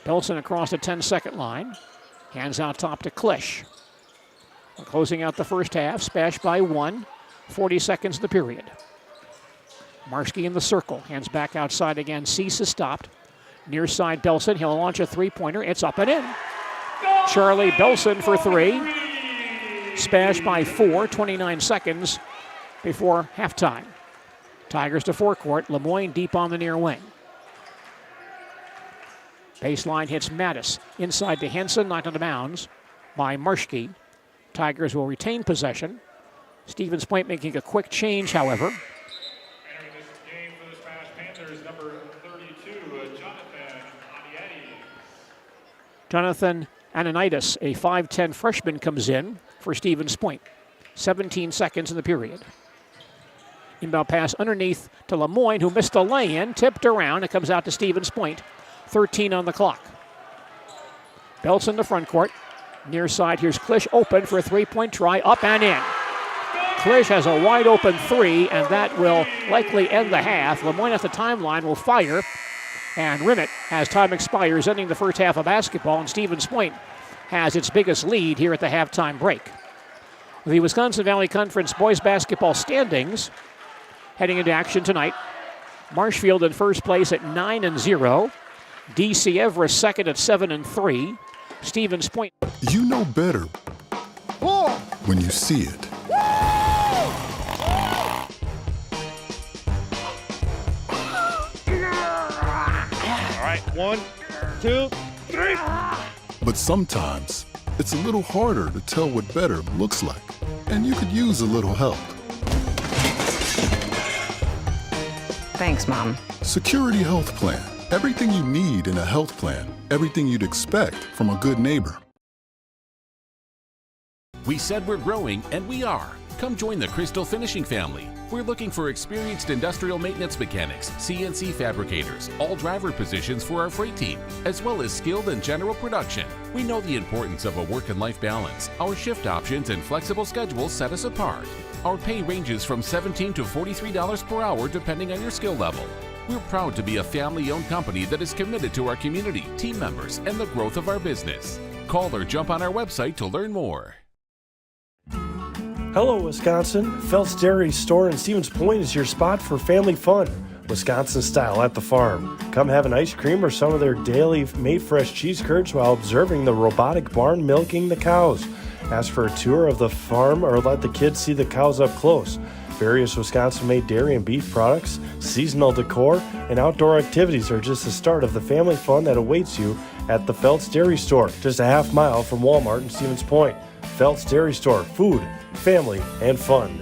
Belson across the 10-second line. Hands out top to Klisch. We're closing out the first half. Spash by 1. 40 seconds in the period. Marschke in the circle. Hands back outside again. Cease is stopped. Near side Belson. He'll launch a 3-pointer. It's up and in. Charlie Belson for 3. Spash by 4. 29 seconds before halftime. Tigers to forecourt. Lemoyne deep on the near wing. Baseline hits Mattis. Inside to Henson, knocked out of bounds by Marschke. Tigers will retain possession. Stevens Point making a quick change, however. Entering this game for the Smash Panthers, number 32, Jonathan Adiati. Jonathan Ananitis, a 5'10 freshman, comes in for Stevens Point. 17 seconds in the period. Inbound pass underneath to Lemoyne, who missed the lay-in, tipped around. It comes out to Stevens Point. 13 on the clock. Belts in the front court. Near side, here's Klisch open for a three-point try, up and in. Klisch has a wide open three, and that will likely end the half. Lemoyne at the timeline will fire, and rim it as time expires, ending the first half of basketball, and Stevens Point has its biggest lead here at the halftime break. The Wisconsin Valley Conference boys basketball standings heading into action tonight. Marshfield in first place at 9-0. DC Everest second at 7-3. Stevens Point. You know better when you see it. All right, 1, 2, 3. But sometimes it's a little harder to tell what better looks like, and you could use a little help. Thanks, Mom. Security Health Plan. Everything you need in a health plan. Everything you'd expect from a good neighbor. We said we're growing, and we are. Come join the Crystal Finishing family. We're looking for experienced industrial maintenance mechanics, CNC fabricators, all driver positions for our freight team, as well as skilled and general production. We know the importance of a work and life balance. Our shift options and flexible schedules set us apart. Our pay ranges from $17 to $43 per hour depending on your skill level. We're proud to be a family-owned company that is committed to our community, team members, and the growth of our business. Call or jump on our website to learn more. Hello, Wisconsin. Phelps Dairy Store in Stevens Point is your spot for family fun. Wisconsin style at the farm. Come have an ice cream or some of their daily made fresh cheese curds while observing the robotic barn milking the cows. Ask for a tour of the farm or let the kids see the cows up close. Various Wisconsin-made dairy and beef products, seasonal decor, and outdoor activities are just the start of the family fun that awaits you at the Phelps Dairy Store, just a half mile from Walmart in Stevens Point. Phelps Dairy Store, food, family, and fun.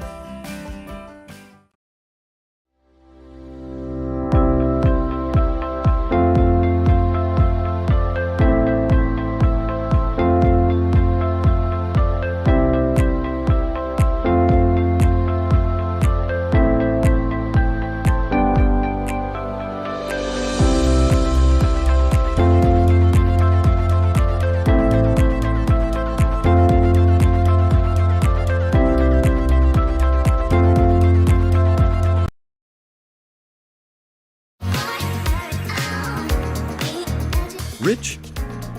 Rich,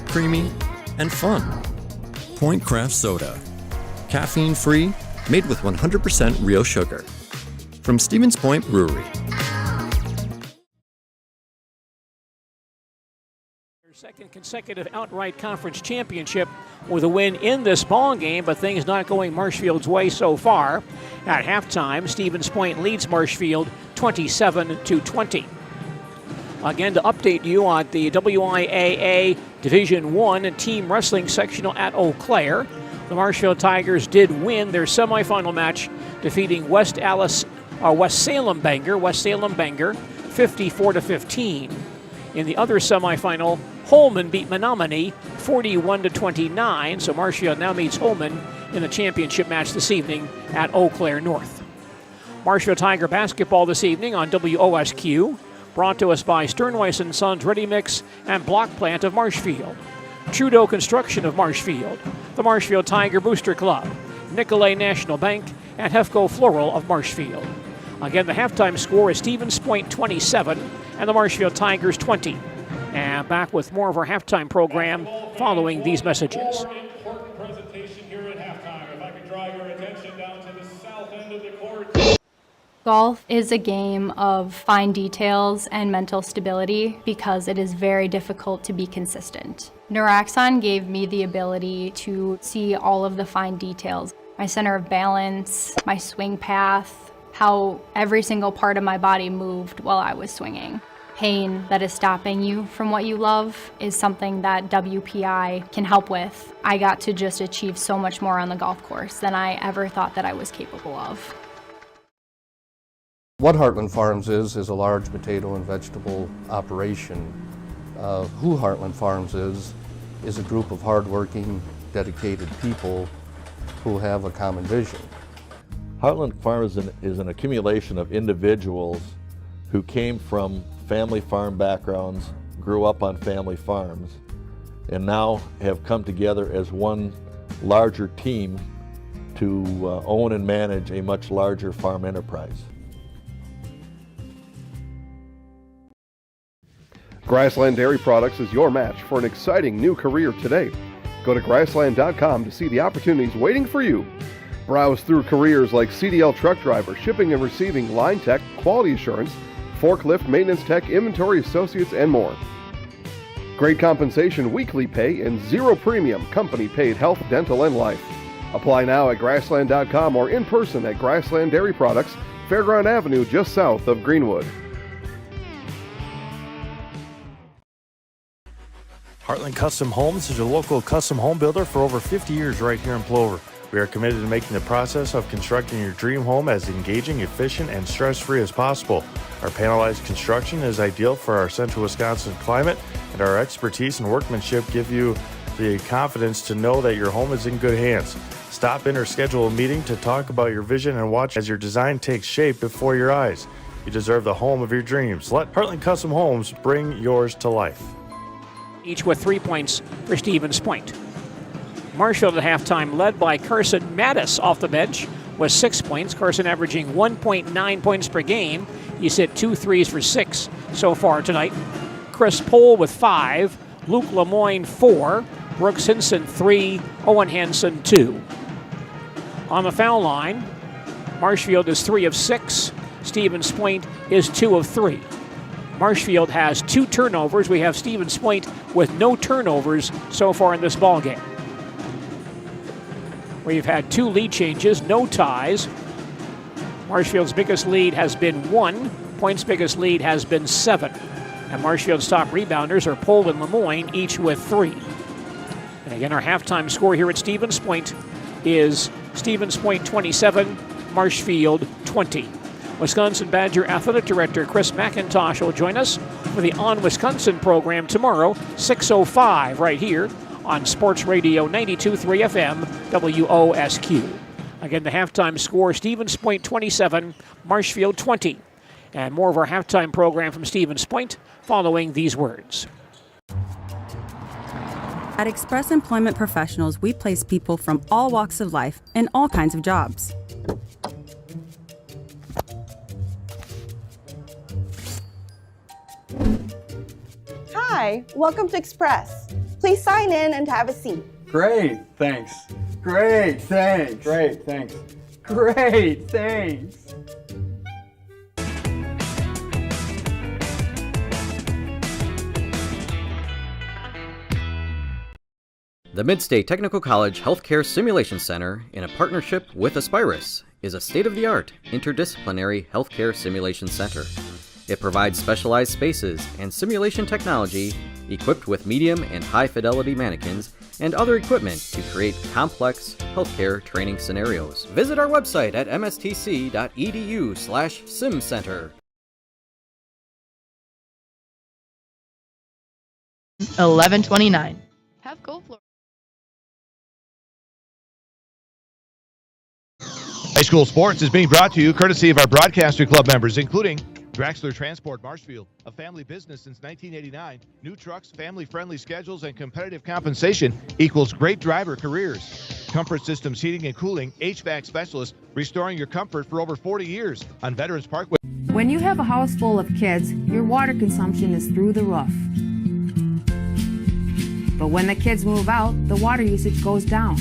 creamy, and fun. Point Craft Soda. Caffeine-free, made with 100% real sugar. From Stevens Point Brewery. Their second consecutive outright conference championship with a win in this ball game, but things not going Marshfield's way so far. At halftime, Stevens Point leads Marshfield 27-20. Again, to update you on the WIAA Division I Team Wrestling Sectional at Eau Claire, the Marshfield Tigers did win their semifinal match, defeating West Salem Bangor 54-15. In the other semifinal, Holman beat Menominee 41-29, so Marshfield now meets Holman in the championship match this evening at Eau Claire North. Marshfield Tiger basketball this evening on WOSQ. Brought to us by Sternweiss & Sons Ready Mix and Block Plant of Marshfield, Trudeau Construction of Marshfield, the Marshfield Tiger Booster Club, Nicolay National Bank, and Hefco Floral of Marshfield. Again, the halftime score is Stevens Point 27 and the Marshfield Tigers 20. And back with more of our halftime program following these messages. Important presentation here at halftime. If I could draw your attention down to the south end of the court. Golf is a game of fine details and mental stability because it is very difficult to be consistent. Naraxon gave me the ability to see all of the fine details. My center of balance, my swing path, how every single part of my body moved while I was swinging. Pain that is stopping you from what you love is something that WPI can help with. I got to just achieve so much more on the golf course than I ever thought that I was capable of. What Heartland Farms is a large potato and vegetable operation. Who Heartland Farms is is a group of hardworking, dedicated people who have a common vision. Heartland Farms is an accumulation of individuals who came from family farm backgrounds, grew up on family farms, and now have come together as one larger team to own and manage a much larger farm enterprise. Grassland Dairy Products is your match for an exciting new career today. Go to grassland.com to see the opportunities waiting for you. Browse through careers like CDL truck driver, shipping and receiving, line tech, quality assurance, forklift, maintenance tech, inventory associates, and more. Great compensation, weekly pay, and zero premium company-paid health, dental, and life. Apply now at grassland.com or in person at Grassland Dairy Products, Fairground Avenue, just south of Greenwood. Heartland Custom Homes is your local custom home builder for over 50 years right here in Plover. We are committed to making the process of constructing your dream home as engaging, efficient, and stress-free as possible. Our panelized construction is ideal for our central Wisconsin climate, and our expertise and workmanship give you the confidence to know that your home is in good hands. Stop in or schedule a meeting to talk about your vision and watch as your design takes shape before your eyes. You deserve the home of your dreams. Let Heartland Custom Homes bring yours to life. Each with 3 points for Stevens Point. Marshfield at halftime led by Carson Mattis off the bench with 6 points. Carson averaging 1.9 points per game. He's hit 2 threes for 6 so far tonight. Chris Pohl with 5. Luke Lemoyne 4. Brooks Hinson 3. Owen Hansen 2. On the foul line, Marshfield is 3 of 6. Stevens Point is 2 of 3. Marshfield has 2 turnovers. We have Stevens Point with no turnovers so far in this ball game. We've had 2 lead changes, no ties. Marshfield's biggest lead has been 1. Point's biggest lead has been 7. And Marshfield's top rebounders are Pohl and Lemoyne, each with 3. And again, our halftime score here at Stevens Point is Stevens Point 27, Marshfield 20. Wisconsin Badger Athletic Director Chris McIntosh will join us for the On Wisconsin program tomorrow, 6:05, right here on Sports Radio 92.3 FM, WOSQ. Again, the halftime score, Stevens Point 27, Marshfield 20. And more of our halftime program from Stevens Point following these words. At Express Employment Professionals, we place people from all walks of life in all kinds of jobs. Hi, welcome to Express. Please sign in and have a seat. Great, thanks. Great, thanks. Great, thanks. Great, thanks. The Midstate Technical College Healthcare Simulation Center, in a partnership with Aspirus, is a state-of-the-art interdisciplinary healthcare simulation center. It provides specialized spaces and simulation technology equipped with medium and high-fidelity mannequins and other equipment to create complex healthcare training scenarios. Visit our website at mstc.edu/simcenter. 11:29. Have Gold Floor. High school sports is being brought to you courtesy of our broadcaster club members, including Draxler Transport Marshfield, a family business since 1989. New trucks, family-friendly schedules, and competitive compensation equals great driver careers. Comfort Systems Heating and Cooling, HVAC specialist, restoring your comfort for over 40 years on Veterans Parkway. When you have a house full of kids, your water consumption is through the roof. But when the kids move out, the water usage goes down.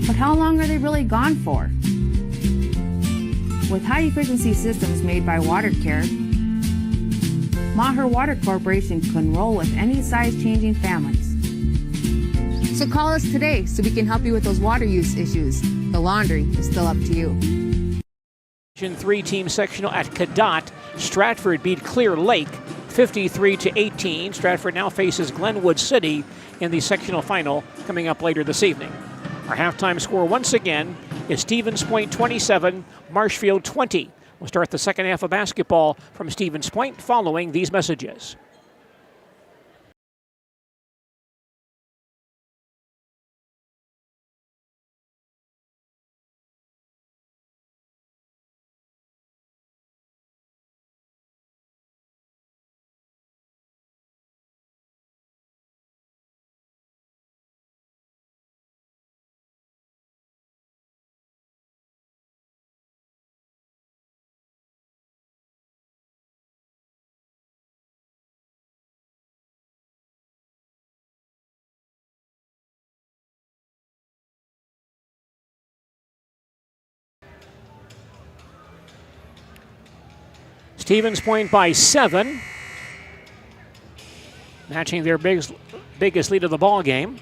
But how long are they really gone for? With high-efficiency systems made by WaterCare, Maher Water Corporation can roll with any size-changing families. So call us today so we can help you with those water use issues. The laundry is still up to you. Division 3 team sectional at Cadott. Stratford beat Clear Lake 53-18. Stratford now faces Glenwood City in the sectional final coming up later this evening. Our halftime score once again is Stevens Point 27, Marshfield 20. We'll start the second half of basketball from Stevens Point following these messages. Stevens Point by 7, matching their biggest lead of the ball game.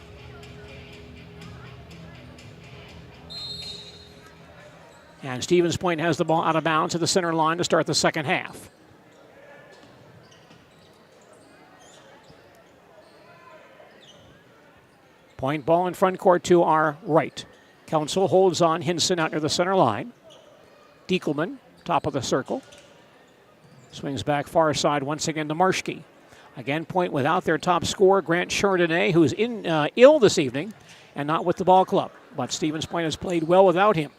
And Stevens Point has the ball out of bounds at the center line to start the second half. Point ball in front court to our right. Council holds on Hinson out near the center line. Diekelman, top of the circle. Swings back far side once again to Marshke. Again, Point without their top scorer, Grant Chardonnay, who's ill this evening and not with the ball club. But Stevens Point has played well without him.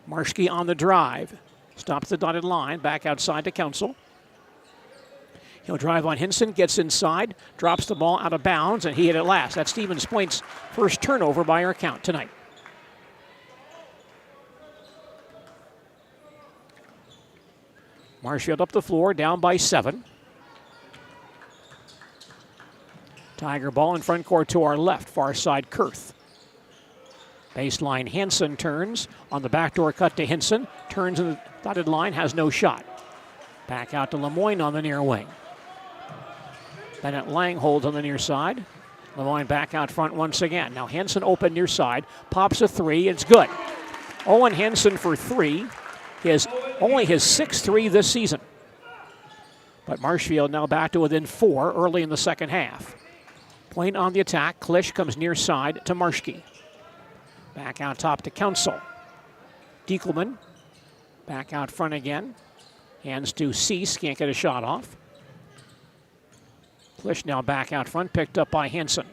Marshke on the drive. Stops the dotted line, back outside to Council. He'll drive on Hinson, gets inside, drops the ball out of bounds, and he hit it last. That's Stevens Point's first turnover by our count tonight. Marshfield up the floor, down by 7. Tiger ball in front court to our left, far side Kurth. Baseline Hansen turns on the backdoor cut to Hinson. Turns in the dotted line, has no shot. Back out to Lemoyne on the near wing. Bennett Lang holds on the near side. Lemoyne back out front once again. Now Hansen open near side. Pops a 3. It's good. Owen Hansen for 3. Only his 6th 3 this season. But Marshfield now back to within 4 early in the second half. Point on the attack. Klisch comes near side to Marshke. Back out top to Council. Diekelman back out front again. Hands to Cease, can't get a shot off. Klisch now back out front, picked up by Hansen.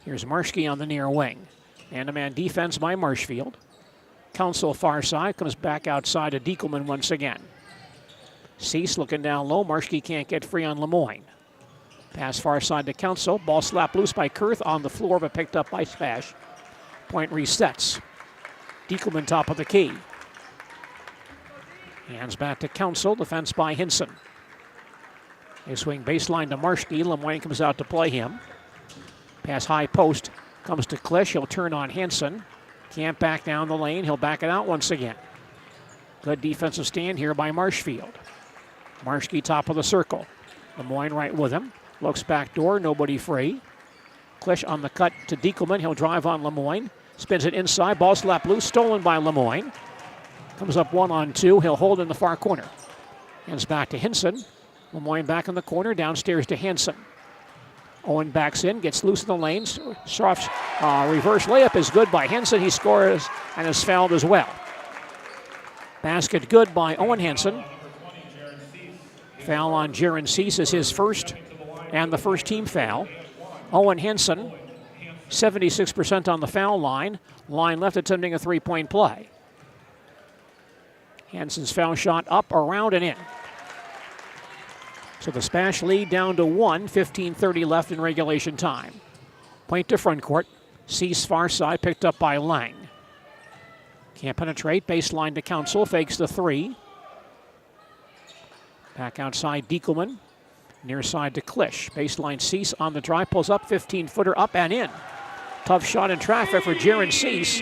Here's Marshke on the near wing. Man-to-man defense by Marshfield. Council far side, comes back outside to Diekelman once again. Cease looking down low, Marshke can't get free on Lemoyne. Pass far side to Council, ball slapped loose by Kurth on the floor, but picked up by SPASH. Point resets. Diekelman top of the key. Hands back to Council, defense by Hinson. They swing baseline to Marshke. Lemoyne comes out to play him. Pass high post comes to Klisch. He'll turn on Hansen. Can't back down the lane. He'll back it out once again. Good defensive stand here by Marshfield. Marshke top of the circle. Lemoyne right with him. Looks back door, nobody free. Klisch on the cut to Diekelman. He'll drive on Lemoyne. Spins it inside. Ball slapped loose. Stolen by Lemoyne. Comes up 1-on-2. He'll hold in the far corner. Hands back to Hinson. Lemoyne back in the corner. Downstairs to Hansen. Owen backs in. Gets loose in the lane. Soft reverse layup is good by Hansen. He scores and is fouled as well. Basket good by Owen Hansen. Foul on Jaron Cease is his first and the first team foul. Owen Hansen, 76% on the foul line. Line left attempting a three-point play. Hansen's foul shot up, around, and in. So the SPASH lead down to 1, 15:30 left in regulation time. Point to front court. Cease far side, picked up by Lang. Can't penetrate, baseline to Council, fakes the 3. Back outside Diekelman. Near side to Klisch. Baseline Cease on the drive, pulls up, 15-footer up and in. Tough shot in traffic for Jaron Cease.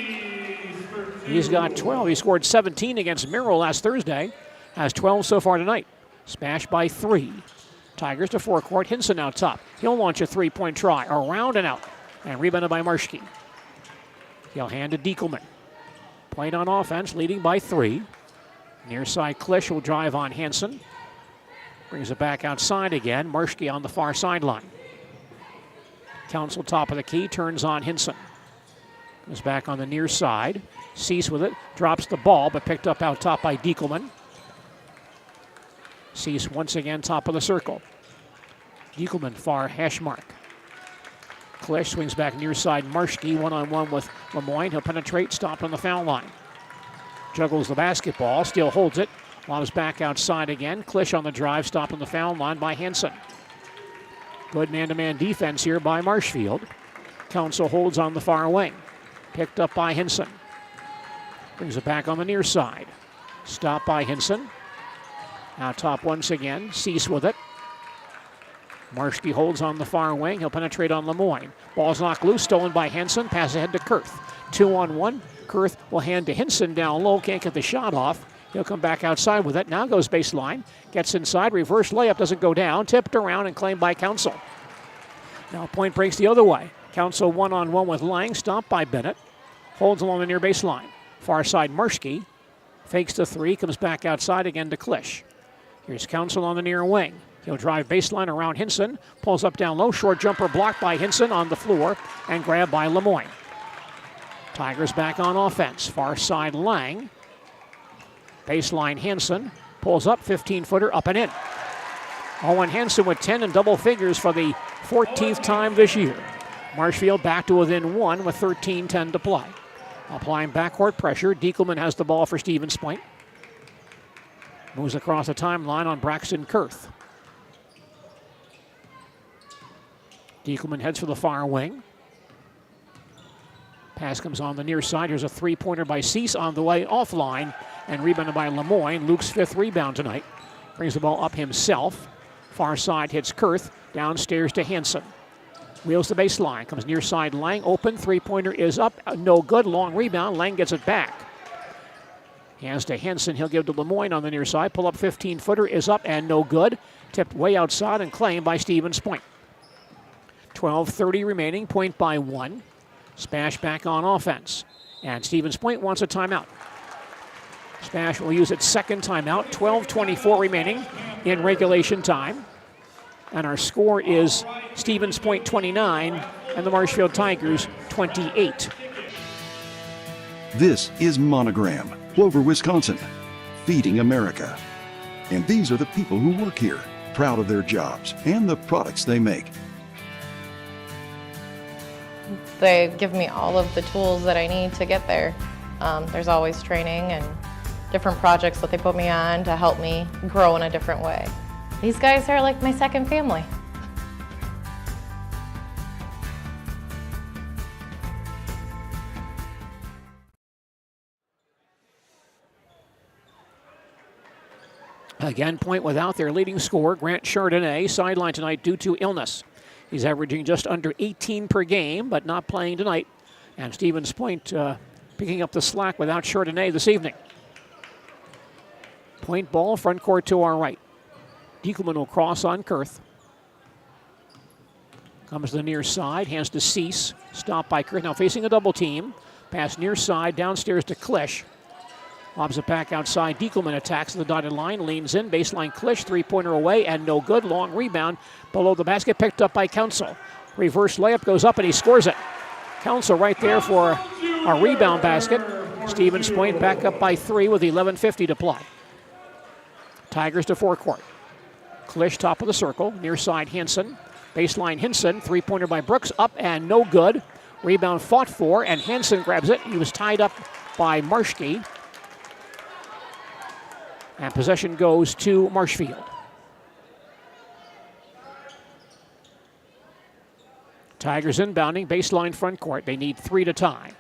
He's got 12. He scored 17 against Merrill last Thursday. Has 12 so far tonight. SPASH by 3. Tigers to forecourt. Hinson out top. He'll launch a three-point try. Around and out. And rebounded by Marshke. He'll hand to Diekelman. Point on offense, leading by 3. Near side Klisch will drive on Hansen. Brings it back outside again. Marshke on the far sideline. Council top of the key, turns on Hinson. Goes back on the near side. Cease with it, drops the ball, but picked up out top by Diekelman. Cease once again top of the circle. Diekelman far hash mark. Klisch swings back near side. Marshke one-on-one with Lemoyne. He'll penetrate, stop on the foul line. Juggles the basketball, still holds it. Lobs back outside again. Klisch on the drive, stop on the foul line by Hansen. Good man-to-man defense here by Marshfield. Council holds on the far wing. Picked up by Hinson. Brings it back on the near side. Stop by Hinson. Out top once again. Cease with it. Marshke holds on the far wing. He'll penetrate on Lemoyne. Ball's knocked loose, stolen by Hansen. Pass ahead to Kurth. 2-on-1. Kurth will hand to Hinson down low. Can't get the shot off. He'll come back outside with it. Now goes baseline. Gets inside. Reverse layup doesn't go down. Tipped around and claimed by Council. Now point breaks the other way. Council one-on-one with Lang. Stopped by Bennett. Holds along the near baseline. Far side Marshke. Fakes the three. Comes back outside again to Klisch. Here's Council on the near wing. He'll drive baseline around Hinson. Pulls up down low. Short jumper blocked by Hinson on the floor and grabbed by Lemoyne. Tigers back on offense. Far side Lang. Baseline Hanson. Pulls up, 15-footer, up and in. Owen Hanson with 10 in double figures for the 14th time this year. Marshfield back to within 1 with 13:10 to play. Applying backcourt pressure. Diekelman has the ball for Stevens Point. Moves across the timeline on Braxton Kurth. Diekelman heads for the far wing. Pass comes on the near side. Here's a three-pointer by Cease on the way offline and rebounded by Lemoyne. Luke's 5th rebound tonight. Brings the ball up himself. Far side hits Kurth. Downstairs to Hanson. Wheels the baseline. Comes near side Lang. Open. Three-pointer is up. No good. Long rebound. Lang gets it back. Hands to Hanson. He'll give to Lemoyne on the near side. Pull up 15-footer is up and no good. Tipped way outside and claimed by Stevens Point. 12:30 remaining. Point by 1. SPASH back on offense. And Stevens Point wants a timeout. SPASH will use its second timeout. 12:24 remaining in regulation time. And our score is Stevens Point 29 and the Marshfield Tigers 28. This is Monogram, Plover, Wisconsin, feeding America. And these are the people who work here, proud of their jobs and the products they make. They give me all of the tools that I need to get there. There's always training and different projects that they put me on to help me grow in a different way. These guys are like my second family. Again, Point without their leading scorer, Grant Chardonnay, sidelined tonight due to illness. He's averaging just under 18 per game, but not playing tonight. And Stevens Point picking up the slack without Chardonnay this evening. Point ball, front court to our right. Diekelman will cross on Kurth. Comes to the near side, hands to Cease. Stopped by Kurth, now facing a double team. Pass near side, downstairs to Klisch. Lobs it back outside. Diekelman attacks the dotted line, leans in, baseline Klisch, three-pointer away, and no good. Long rebound below the basket, picked up by Council. Reverse layup goes up, and he scores it. Council right there for a rebound basket. Stevens Point back up by 3 with 11:50 to play. Tigers to forecourt. Klisch top of the circle, near side Hanson. Baseline Hinson, three-pointer by Brooks, up and no good. Rebound fought for, and Hanson grabs it. He was tied up by Marshke. And possession goes to Marshfield. Tigers inbounding, baseline front court. They need 3 to tie.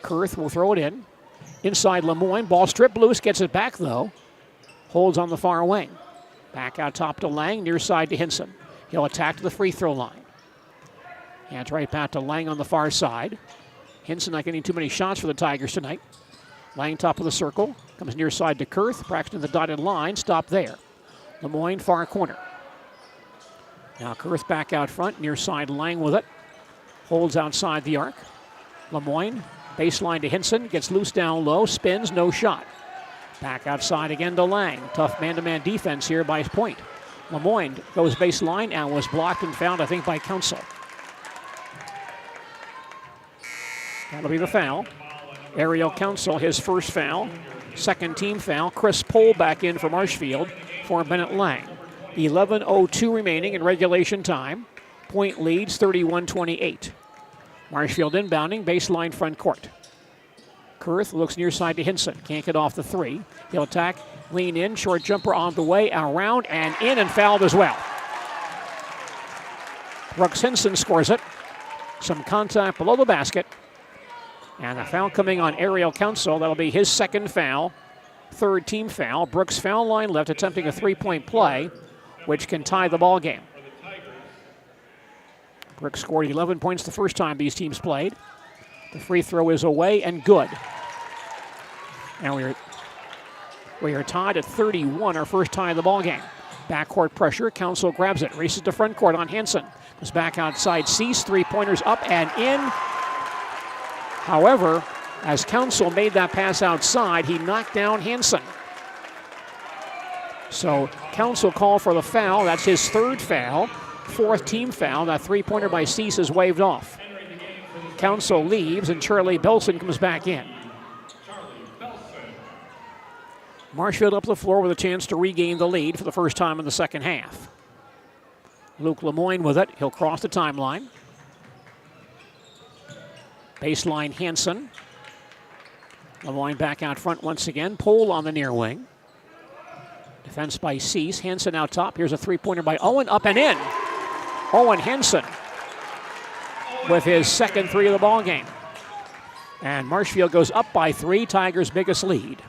Kurth will throw it in. Inside Lemoyne, ball stripped loose, gets it back though. Holds on the far wing. Back out top to Lang, near side to Hinson. He'll attack to the free throw line. Hands right back to Lang on the far side. Hinson not getting too many shots for the Tigers tonight. Lang top of the circle. Comes near side to Kurth. Braxton the dotted line. Stop there. Lemoyne far corner. Now Kurth back out front. Near side Lang with it. Holds outside the arc. Lemoyne baseline to Hinson. Gets loose down low. Spins. No shot. Back outside again to Lang. Tough man-to-man defense here by Point. Lemoyne goes baseline and was blocked and fouled, I think, by Council. That'll be the foul. Ariel Council, his first foul. Second team foul. Chris Pohl back in for Marshfield for Bennett Lang. 11:02 remaining in regulation time. Point leads 31-28. Marshfield inbounding, baseline front court. Kurth looks near side to Hinson. Can't get off the 3. He'll attack, lean in, short jumper on the way, around and in, and fouled as well. Brooks Hinson scores it. Some contact below the basket. And a foul coming on Ariel Council. That'll be his second foul. Third team foul. Brooks foul line left, attempting a three-point play, which can tie the ball game. Brooks scored 11 points the first time these teams played. The free throw is away and good. And we're We are tied at 31, our first tie of the ball game. Backcourt pressure, Council grabs it, races to front court on Hansen. Goes back outside, Cease, three-pointers up and in. However, as Council made that pass outside, he knocked down Hansen. So Council called for the foul. That's his third foul, fourth team foul. That three-pointer by Cease is waved off. Council leaves and Charlie Belson comes back in. Marshfield up the floor with a chance to regain the lead for the first time in the second half. Luke Lemoyne with it. He'll cross the timeline. Baseline Hansen. Lemoyne back out front once again. Pole on the near wing. Defense by Cease. Hansen out top. Here's a three-pointer by Owen. Up and in. Owen Hansen with his second three of the ball game. And Marshfield goes up by 3. Tigers' biggest lead.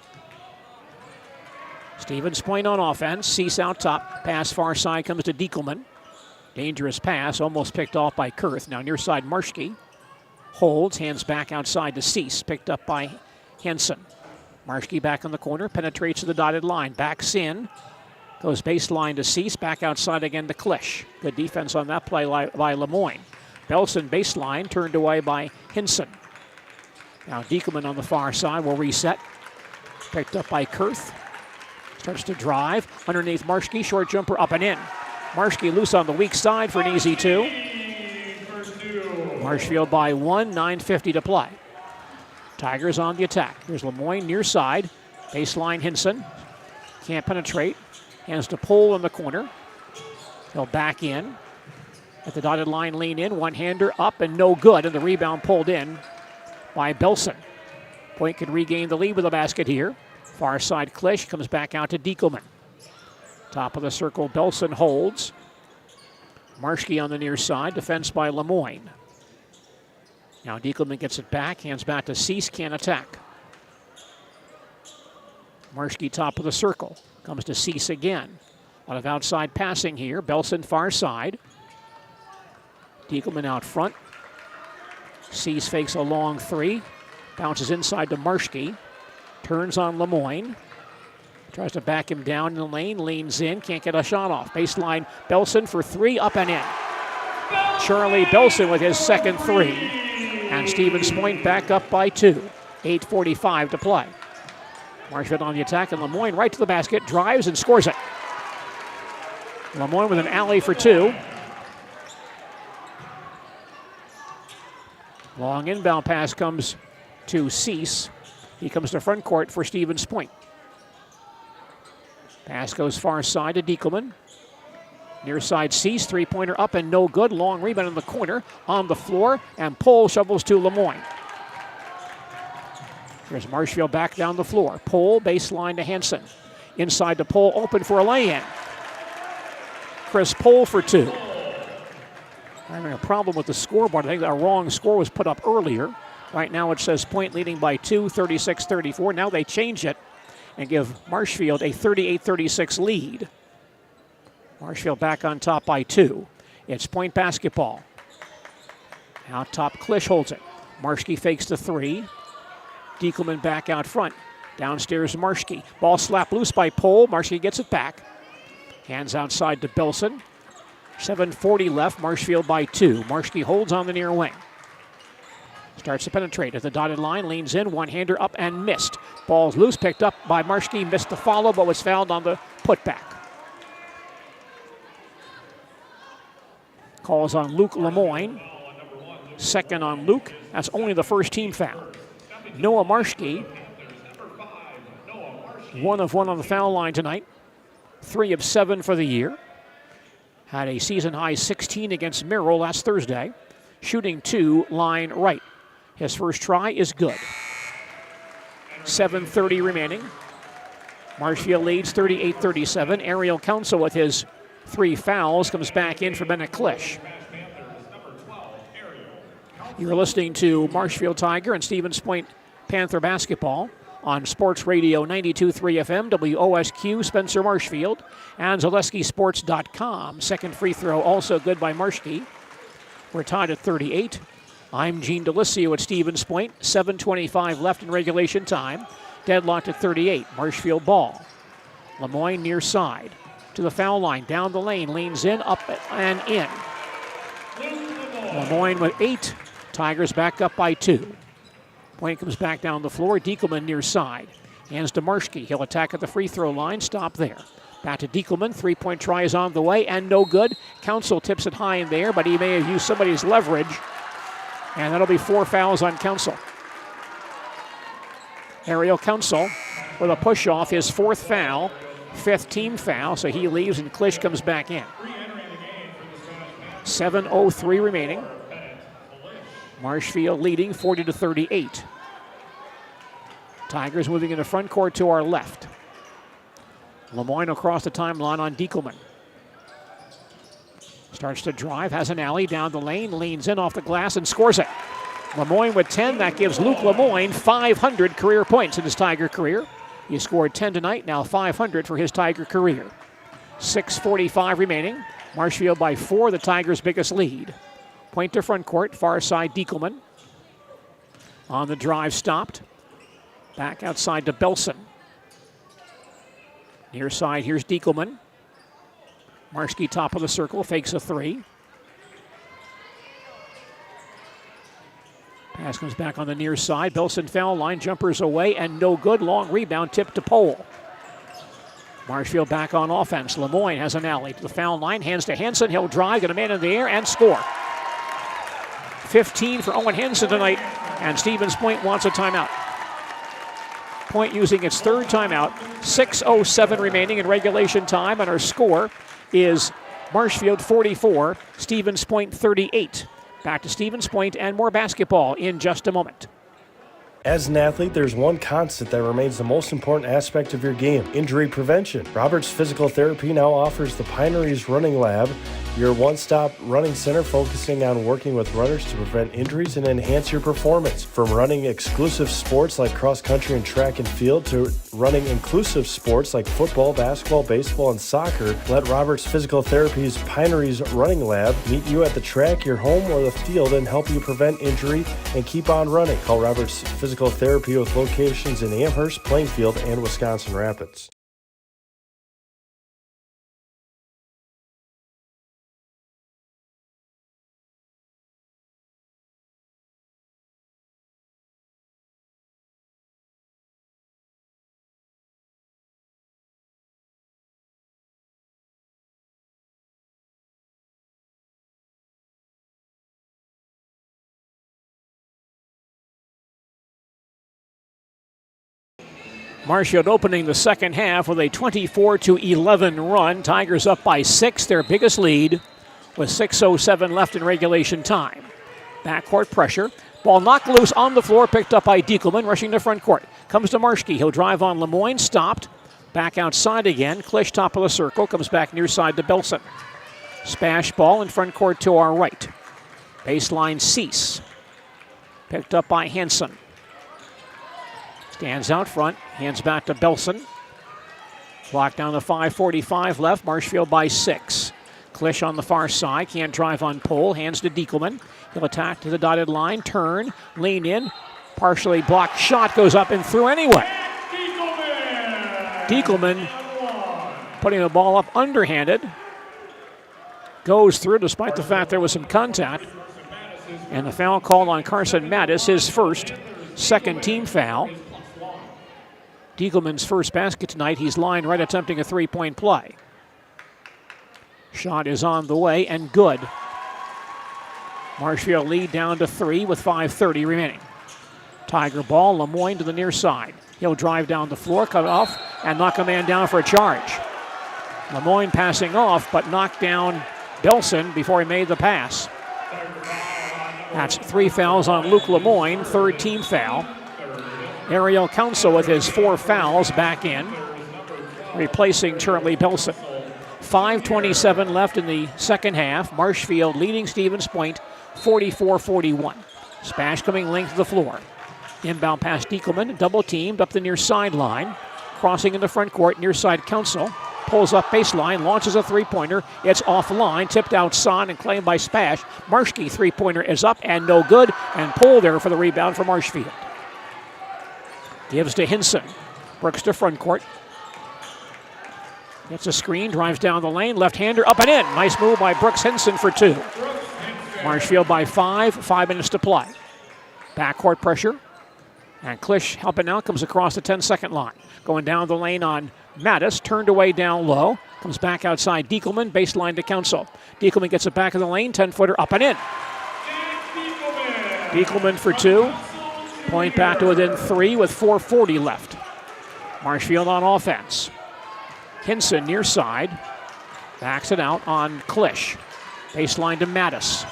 Stevens Point on offense. Cease out top. Pass far side comes to Diekelman. Dangerous pass. Almost picked off by Kurth. Now near side Marshke. Holds. Hands back outside to Cease. Picked up by Hansen. Marshke back on the corner. Penetrates to the dotted line. Backs in. Goes baseline to Cease. Back outside again to Klisch. Good defense on that play by Lemoyne. Belson baseline. Turned away by Hinson. Now Diekelman on the far side will reset. Picked up by Kurth. Starts to drive. Underneath Marshke. Short jumper up and in. Marshke loose on the weak side for an easy 2. Marshfield by 1. 9:50 to play. Tigers on the attack. Here's Lemoyne near side. Baseline Hinson. Can't penetrate. Hands to Pole in the corner. He'll back in. At the dotted line, lean in. One-hander up and no good. And the rebound pulled in by Belson. Point could regain the lead with a basket here. Far side Klisch comes back out to Diekelman. Top of the circle, Belson holds. Marshke on the near side, defense by Lemoyne. Now Diekelman gets it back, hands back to Cease, can't attack. Marshke top of the circle, comes to Cease again. A lot of outside passing here, Belson far side. Diekelman out front. Cease fakes a long 3, bounces inside to Marshke. Turns on Lemoyne. Tries to back him down in the lane. Leans in. Can't get a shot off. Baseline Belson for 3. Up and in. Charlie Belson with his second 3. And Stevens Point back up by 2. 8:45 to play. Marshfield on the attack. And Lemoyne right to the basket. Drives and scores it. Lemoyne with an alley for 2. Long inbound pass comes to Cease. He comes to front court for Stevens Point. Pass goes far side to Diekelman. Near side Cease, three-pointer up and no good. Long rebound in the corner, on the floor, and Pole shovels to Lemoyne. Here's Marshfield back down the floor. Pole, baseline to Hansen. Inside to Pole, open for a lay-in. Chris Pole for 2. Having a problem with the scoreboard. I think a wrong score was put up earlier. Right now it says Point leading by 2, 36-34. Now they change it and give Marshfield a 38-36 lead. Marshfield back on top by 2. It's Point basketball. Out top, Klisch holds it. Marshke fakes the 3. Diekelman back out front. Downstairs, Marshke. Ball slapped loose by Pole. Marshke gets it back. Hands outside to Belson. 7:40 left. Marshfield by 2. Marshke holds on the near wing. Starts to penetrate at the dotted line, leans in, one-hander up and missed. Ball's loose, picked up by Marshke, missed the follow, but was fouled on the putback. Calls on Luke Lemoyne. Second on Luke. That's only the first team foul. Noah Marshke, 1 of 1 on the foul line tonight. 3 of 7 for the year. Had a season-high 16 against Merrill last Thursday. Shooting 2, line right. His first try is good. 7:30 remaining. Marshfield leads 38-37. Ariel Council with his 3 fouls comes back in for Bennett Klisch. You're listening to Marshfield Tiger and Stevens Point Panther basketball on Sports Radio 92.3 FM, WOSQ, Spencer Marshfield, and ZaleskiSports.com. Second free throw also good by Marshke. We're tied at 38. I'm Gene Delisio at Stevens Point. 7:25 left in regulation time. Deadlocked at 38. Marshfield ball. Lemoyne near side. To the foul line. Down the lane. Leans in, up and in. Lemoyne with 8. Tigers back up by 2. Point comes back down the floor. Diekelman near side. Hands to Marshke. He'll attack at the free throw line. Stop there. Back to Diekelman. 3-point try is on the way and no good. Council tips it high in there, but he may have used somebody's leverage. And that'll be 4 fouls on Council. Ariel Council with a push-off, his 4th foul, 5th team foul, so he leaves and Klisch comes back in. 7:03 remaining. Marshfield leading 40-38. Tigers moving into front court to our left. Lemoyne across the timeline on Diekelman. Starts to drive, has an alley down the lane, leans in off the glass and scores it. Lemoyne with 10. That gives Luke Lemoyne 500 career points in his Tiger career. He scored 10 tonight, now 500 for his Tiger career. 6:45 remaining. Marshfield by 4, the Tigers' biggest lead. Point to front court, far side Diekelman. On the drive, stopped. Back outside to Belson. Near side, here's Diekelman. Marshke top of the circle, fakes a 3. Pass comes back on the near side. Belson foul line, jumpers away, and no good. Long rebound, tipped to Pole. Marshfield back on offense. Lemoyne has an alley to the foul line. Hands to Henson. He'll drive, get a man in the air, and score. 15 for Owen Henson tonight, and Stevens Point wants a timeout. Point using its 3rd timeout. 6:07 remaining in regulation time, and our score is Marshfield 44, Stevens Point 38. Back to Stevens Point and more basketball in just a moment. As an athlete, there's one constant that remains the most important aspect of your game: injury prevention. Roberts Physical Therapy now offers the Pineries Running Lab, your one-stop running center focusing on working with runners to prevent injuries and enhance your performance. From running exclusive sports like cross-country and track and field to running inclusive sports like football, basketball, baseball, and soccer, let Roberts Physical Therapy's Pineries Running Lab meet you at the track, your home, or the field and help you prevent injury and keep on running. Call Roberts Physical Therapy with locations in Amherst, Plainfield, and Wisconsin Rapids. Marshfield opening the second half with a 24-11 run. Tigers up by 6, their biggest lead, with 6:07 left in regulation time. Backcourt pressure. Ball knocked loose on the floor, picked up by Diekelman, rushing to front court. Comes to Marshke. He'll drive on Lemoyne, stopped. Back outside again. Klisch top of the circle, comes back near side to Belson. SPASH ball in front court to our right. Baseline Cease. Picked up by Henson. Stands out front, hands back to Belson. Clock down to 5:45 left, Marshfield by 6. Klisch on the far side, can't drive on Pole, hands to Diekelman. He'll attack to the dotted line, turn, lean in, partially blocked shot, goes up and through anyway. Diekelman putting the ball up underhanded. Goes through despite the fact there was some contact. And the foul called on Carson Mattis, his first, 2nd team foul. Diekelman's first basket tonight. He's lying right attempting a 3-point play. Shot is on the way and good. Marshfield lead down to 3 with 5:30 remaining. Tiger ball, Lemoyne to the near side. He'll drive down the floor, cut off, and knock a man down for a charge. Lemoyne passing off, but knocked down Belson before he made the pass. That's 3 fouls on Luke Lemoyne, 3rd team foul. Ariel Council with his 4 fouls back in, replacing Charlie Belson. 5:27 left in the second half. Marshfield leading Stevens Point 44-41. SPASH coming length of the floor. Inbound pass Diekelman, double teamed up the near sideline. Crossing in the front court, near side Council. Pulls up baseline, launches a 3-pointer. It's offline, tipped outside and claimed by SPASH. Marshke 3-pointer is up and no good, and Pole there for the rebound for Marshfield. Gives to Hinson. Brooks to front court. Gets a screen, drives down the lane, left-hander up and in. Nice move by Brooks Hinson for 2. Marshfield by 5 minutes to play. Backcourt pressure. And Klisch helping out, comes across the 10-second line. Going down the lane on Mattis, turned away down low. Comes back outside Diekelman, baseline to Council. Diekelman gets it back in the lane, 10-footer up and in. Diekelman for 2. Point back to within 3 with 4:40 left. Marshfield on offense. Hinson near side. Backs it out on Klisch. Baseline to Mattis.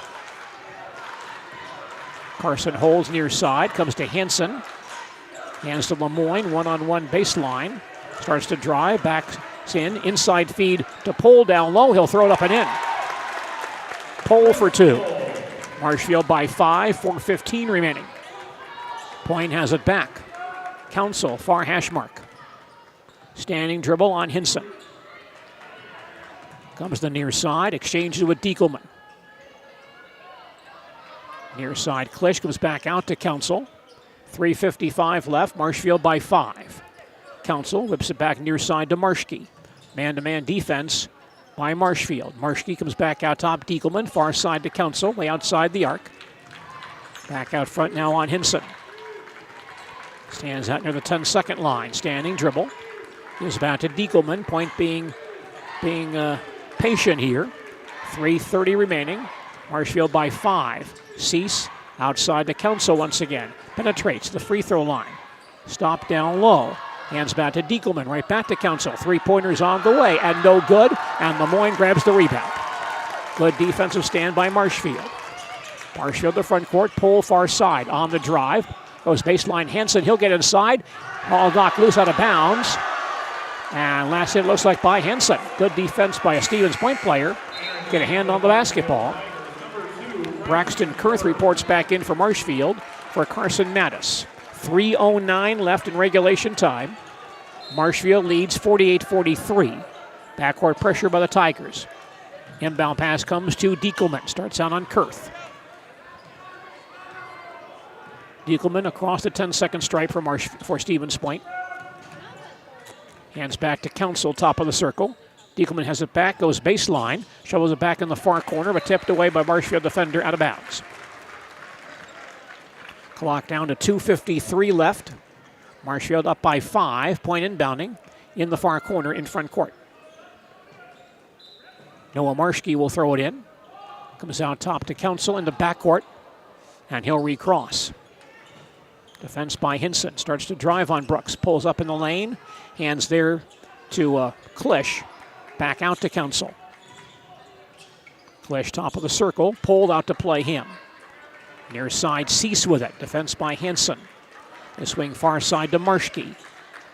Carson holds near side, comes to Hinson. Hands to Lemoyne, one-on-one baseline. Starts to drive, backs in, inside feed to Pohl down low. He'll throw it up and in. Pohl for 2. Marshfield by 5, 4:15 remaining. Point has it back. Council, far hash mark. Standing dribble on Hinson. Comes the near side, exchanges with Diekelman. Near side, Klisch comes back out to Council. 3:55 left, Marshfield by 5. Council whips it back near side to Marschke. Man-to-man defense by Marshfield. Marschke comes back out top, Diekelman, far side to Council, way outside the arc. Back out front now on Hinson. Stands out near the 10-second line, standing dribble. Gives back to Diekelman, point being patient here. 3:30 remaining, Marshfield by 5. Cease outside to Council once again. Penetrates the free throw line. Stop down low. Hands back to Diekelman, right back to Council. 3-pointers on the way, and no good. And Lemoyne grabs the rebound. Good defensive stand by Marshfield. Marshfield to front court, Pohl far side on the drive. Goes baseline Hanson, he'll get inside. Ball knocked loose out of bounds. And last hit looks like by Hanson. Good defense by a Stevens Point player. Get a hand on the basketball. Braxton Kurth reports back in for Marshfield for Carson Mattis. 3:09 left in regulation time. Marshfield leads 48-43. Backcourt pressure by the Tigers. Inbound pass comes to Diekelman. Starts out on Kurth. Diekelman across the 10-second stripe for Stevens Point. Hands back to Council, top of the circle. Diekelman has it back, goes baseline, shovels it back in the far corner, but tipped away by Marshfield defender out of bounds. Clock down to 2:53 left. Marshfield up by 5, point inbounding in the far corner in front court. Noah Marschke will throw it in. Comes out top to Council in the backcourt, and he'll recross. Defense by Hinson. Starts to drive on Brooks. Pulls up in the lane. Hands there to Klisch. Back out to Council. Klisch top of the circle. Pulled out to play him. Near side, Cease with it. Defense by Hinson. They swing far side to Marschke.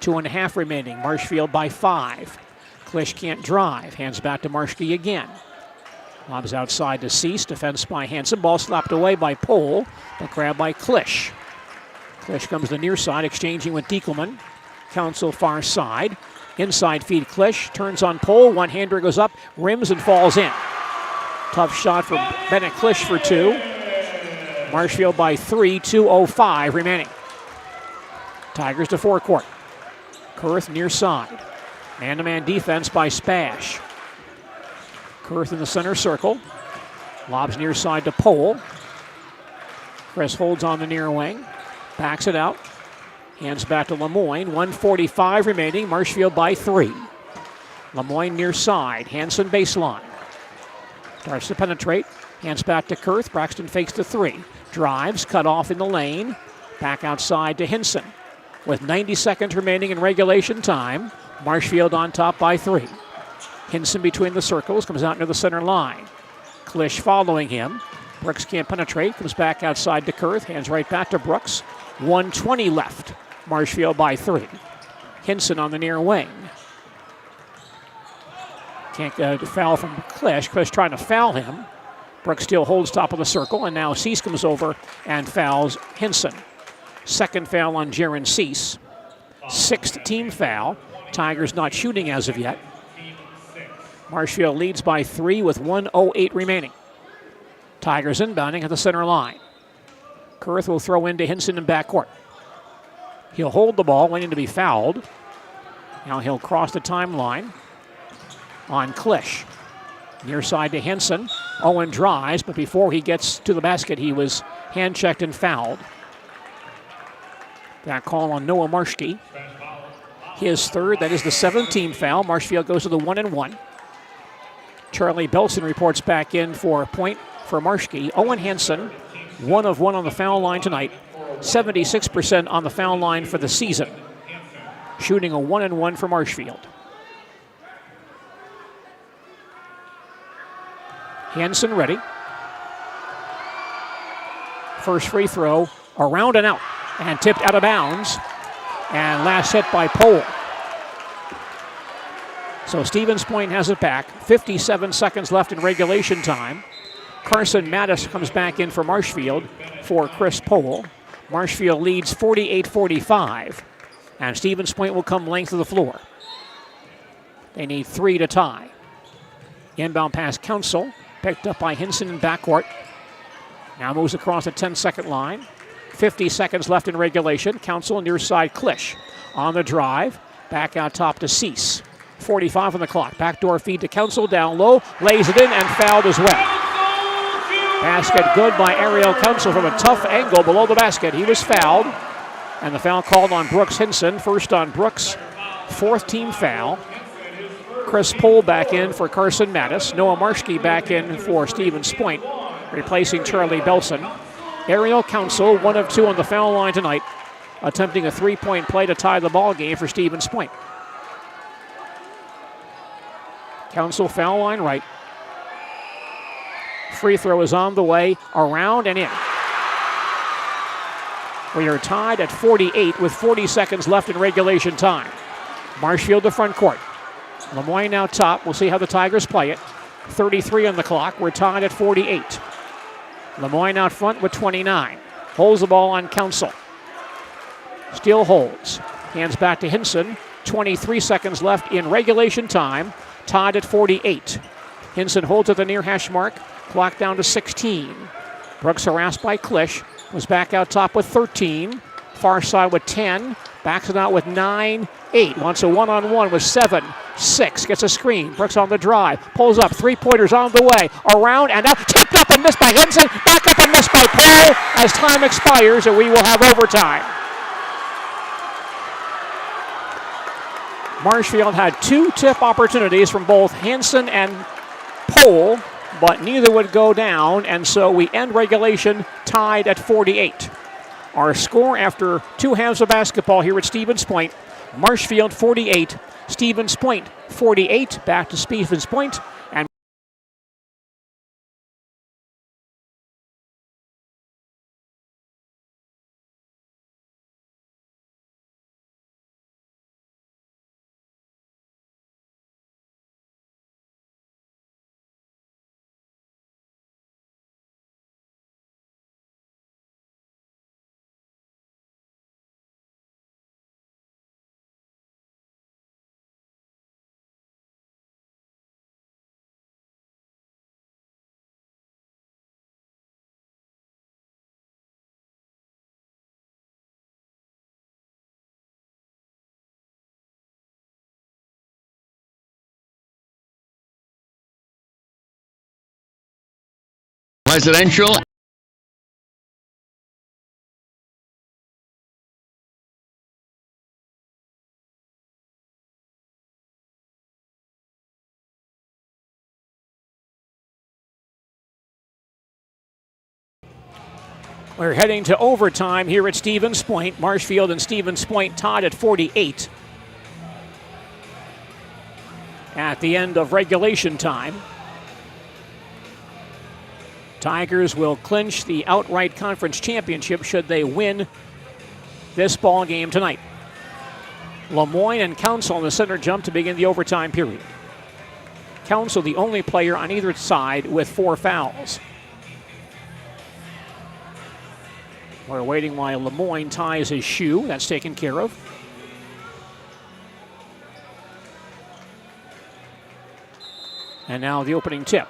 2.5 remaining. Marshfield by 5. Klisch can't drive. Hands back to Marschke again. Lobs outside to Cease. Defense by Hanson. Ball slapped away by Pohl. But grabbed by Klisch. Klisch comes the near side, exchanging with Diekelman. Council far side. Inside feed Klisch. Turns on Pohl. One-hander goes up. Rims and falls in. Tough shot from Bennett Klisch for 2. Marshfield by 3. 2:05 remaining. Tigers to forecourt. Kurth near side. Man-to-man defense by SPASH. Kurth in the center circle. Lobs near side to Pohl. Chris holds on the near wing. Backs it out. Hands back to Lemoyne. 1:45 remaining. Marshfield by 3. Lemoyne near side. Hanson baseline. Starts to penetrate. Hands back to Kurth. Braxton fakes to 3. Drives. Cut off in the lane. Back outside to Hinson. With 90 seconds remaining in regulation time. Marshfield on top by 3. Hinson between the circles. Comes out near the center line. Klisch following him. Brooks can't penetrate. Comes back outside to Kurth. Hands right back to Brooks. 1:20 left. Marshfield by 3. Hinson on the near wing. Can't foul from Klisch. Klisch trying to foul him. Brooks still holds top of the circle, and now Cease comes over and fouls Hinson. Second foul on Jaron Cease. 6th team foul. Tigers not shooting as of yet. Marshfield leads by 3 with 1:08 remaining. Tigers inbounding at the center line. Kurth will throw into Hinson in backcourt. He'll hold the ball, waiting to be fouled. Now he'll cross the timeline on Klisch. Near side to Henson. Owen drives, but before he gets to the basket, he was hand-checked and fouled. That call on Noah Marshke. His third, that is the 7th-team foul. Marshfield goes to the 1-1. Charlie Belson reports back in for a point for Marshke. Owen Henson, 1 of 1 on the foul line tonight. 76% on the foul line for the season. Shooting a 1-1 for Marshfield. Henson ready. First free throw, around and out, and tipped out of bounds. And last hit by Pohl. So Stevens Point has it back. 57 seconds left in regulation time. Carson Mattis comes back in for Marshfield for Chris Pohl. Marshfield leads 48-45. And Stevens Point will come length of the floor. They need 3 to tie. Inbound pass Council, picked up by Henson in backcourt. Now moves across the 10-second line. 50 seconds left in regulation. Council near side Klisch. On the drive, back out top to Cease. 45 on the clock. Backdoor feed to Council, down low, lays it in and fouled as well. Basket good by Ariel Council from a tough angle below the basket. He was fouled, and the foul called on Brooks Henson. First on Brooks, 4th-team foul. Chris Pohl back in for Carson Mattis. Noah Marshke back in for Stevens Point, replacing Charlie Belson. Ariel Council, 1 of 2 on the foul line tonight, attempting a 3-point play to tie the ball game for Stevens Point. Council foul line right. Free throw is on the way, around and in. We are tied at 48 with 40 seconds left in regulation time. Marshfield to front court. Lemoyne now top. We'll see how the Tigers play it. 33 on the clock. We're tied at 48. Lemoyne out front with 29. Holds the ball on Council. Still holds. Hands back to Henson. 23 seconds left in regulation time. Tied at 48. Henson holds at the near hash mark. Clock down to 16. Brooks harassed by Klisch. Was back out top with 13. Far side with 10. Backs it out with 9, 8. Wants a one-on-one with 7, 6. Gets a screen. Brooks on the drive. Pulls up. 3-pointers on the way. Around and out. Tipped up and missed by Henson. Back up and missed by Pohl as time expires, and we will have overtime. Marshfield had 2 tip opportunities from both Henson and Pohl, but neither would go down, and so we end regulation tied at 48. Our score after 2 halves of basketball here at Stevens Point: Marshfield 48, Stevens Point 48. Back to Stevens Point, and Residential. we're heading to overtime here at Stevens Point. Marshfield and Stevens Point tied at 48 at the end of regulation time. Tigers will clinch the outright conference championship should they win this ball game tonight. Lemoyne and Council on the center jump to begin the overtime period. Council the only player on either side with 4 fouls. We're waiting while Lemoyne ties his shoe. That's taken care of. And now the opening tip.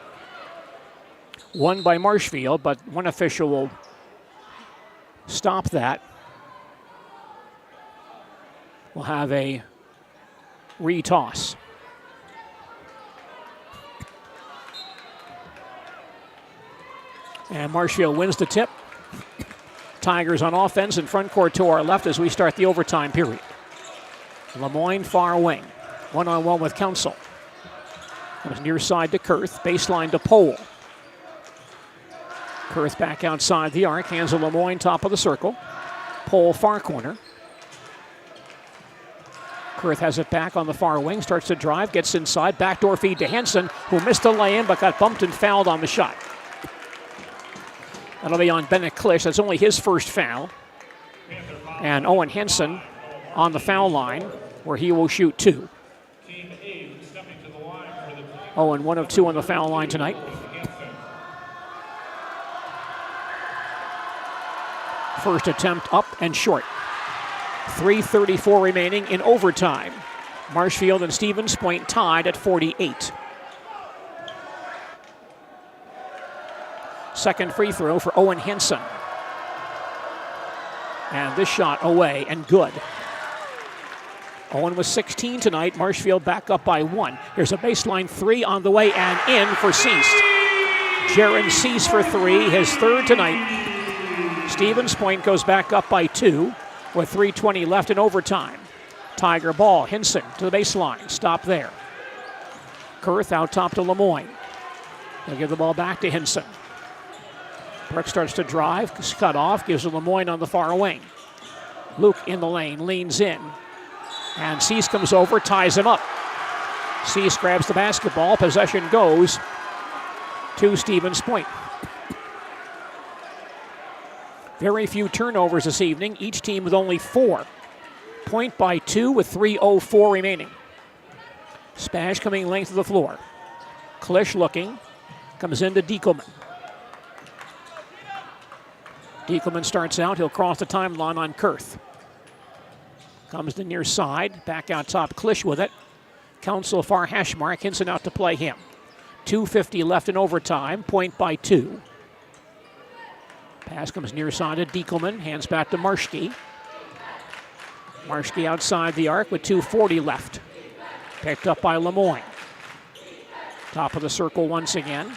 Won by Marshfield, but one official will stop that. will have a retoss. And Marshfield wins the tip. Tigers on offense in front court to our left as we start the overtime period. Lemoyne far wing. One-on-one with Council. Comes near side to Kurth. Baseline to Pole. Kurth back outside the arc. Hands to Lemoyne, top of the circle. Pole far corner. Kurth has it back on the far wing. Starts to drive. Gets inside. Backdoor feed to Henson, who missed the lay-in but got bumped and fouled on the shot. That'll be on Bennett Klisch. That's only his first foul. And Owen Henson on the foul line, where he will shoot 2. Owen 1 of 2 on the foul line tonight. First attempt up and short. 3:34 remaining in overtime. Marshfield and Stevens Point tied at 48. Second free throw for Owen Henson. And this shot away and good. Owen was 16 tonight. Marshfield back up by 1. Here's a baseline 3 on the way and in for Cease. Jaron Cease for 3, his third tonight. Stevens Point goes back up by 2 with 3:20 left in overtime. Tiger ball. Henson to the baseline. Stop there. Kurth out top to Lemoyne. They'll give the ball back to Henson. Brooks starts to drive, cut off, gives to Lemoyne on the far wing. Luke in the lane, leans in. And Cease comes over, ties him up. Cease grabs the basketball, possession goes to Stevens Point. Very few turnovers this evening, each team with only 4. Point by 2 with 3:04 remaining. SPASH coming length of the floor. Klisch looking, comes into Diekelman. Diekelman starts out, he'll cross the timeline on Kurth. Comes to near side, back out top, Klisch with it. Council far hash mark, Henson out to play him. 2:50 left in overtime, point by 2. Pass comes near side to Diekelman, hands back to Marshke. Marshke outside the arc with 2:40 left. Picked up by Lemoyne. Top of the circle once again.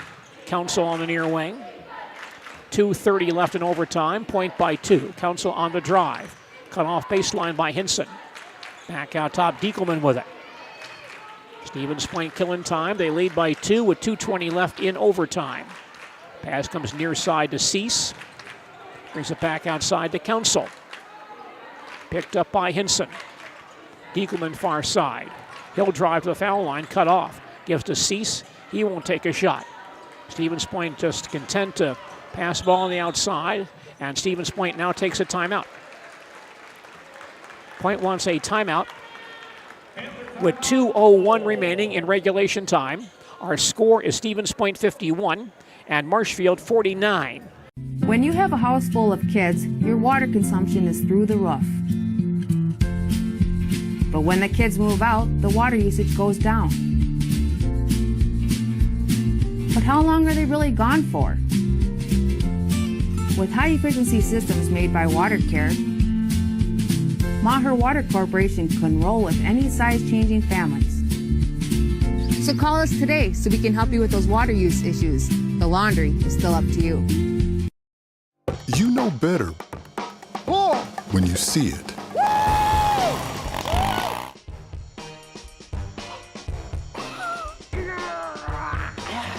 Council on the near wing. 2:30 left in overtime, point by 2. Council on the drive. Cut off baseline by Henson. Back out top, Diekelman with it. Stevens Point killing time. They lead by 2 with 2:20 left in overtime. Pass comes near side to Cease. Brings it back outside to Council. Picked up by Henson. Diekelman far side. He'll drive to the foul line, cut off. Gives to Cease. He won't take a shot. Stevens Point just content to pass ball on the outside, and Stevens Point now takes a timeout. Point wants a timeout with 2:01 remaining in regulation time. Our score is Stevens Point 51 and Marshfield 49. When you have a house full of kids, your water consumption is through the roof. But when the kids move out, the water usage goes down. But how long are they really gone for? With high-efficiency systems made by WaterCare, Maher Water Corporation can roll with any size-changing families. So call us today so we can help you with those water use issues. The laundry is still up to you. You know better when you see it. All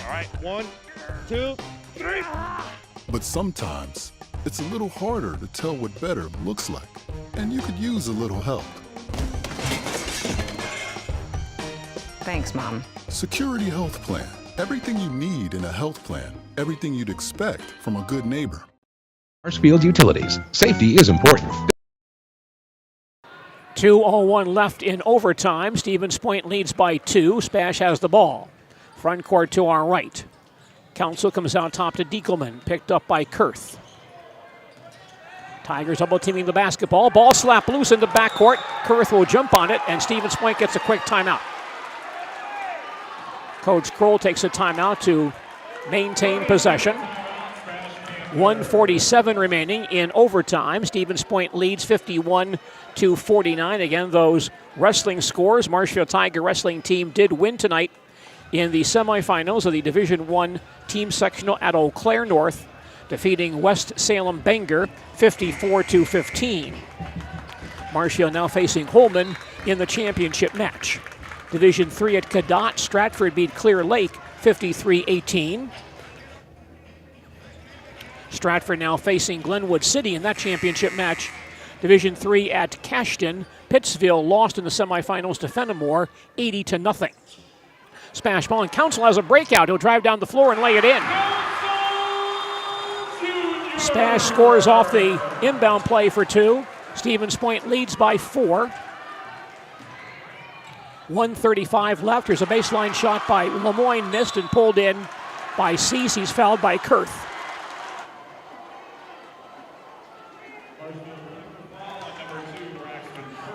right, 1, 2, 3. But sometimes it's a little harder to tell what better looks like, and you could use a little help. Thanks, Mom. Security Health Plan. Everything you need in a health plan. Everything you'd expect from a good neighbor. Marshfield Utilities. Safety is important. 2:01 left in overtime. Stevens Point leads by 2. SPASH has the ball. Front court to our right. Council comes out top to Diekelman, picked up by Kurth. Tigers double teaming the basketball. Ball slapped loose in the backcourt. Kurth will jump on it, and Stevens Point gets a quick timeout. Coach Kroll takes a timeout to maintain possession. 1:47 remaining in overtime. Stevens Point leads 51-49. Again, those wrestling scores. Marshfield Tiger wrestling team did win tonight in the semifinals of the Division I team sectional at Eau Claire North, defeating West Salem Bangor 54-15. Marshfield now facing Holman in the championship match. Division III at Cadott, Stratford beat Clear Lake 53-18. Stratford now facing Glenwood City in that championship match. Division III at Cashton, Pittsville lost in the semifinals to Fenimore 80-0. Spash ball, and Council has a breakout. He'll drive down the floor and lay it in. Spash scores off the inbound play for 2. Stevens Point leads by 4. 1:35 left. Here's a baseline shot by Lemoyne, missed and pulled in by Cease. He's fouled by Kurth.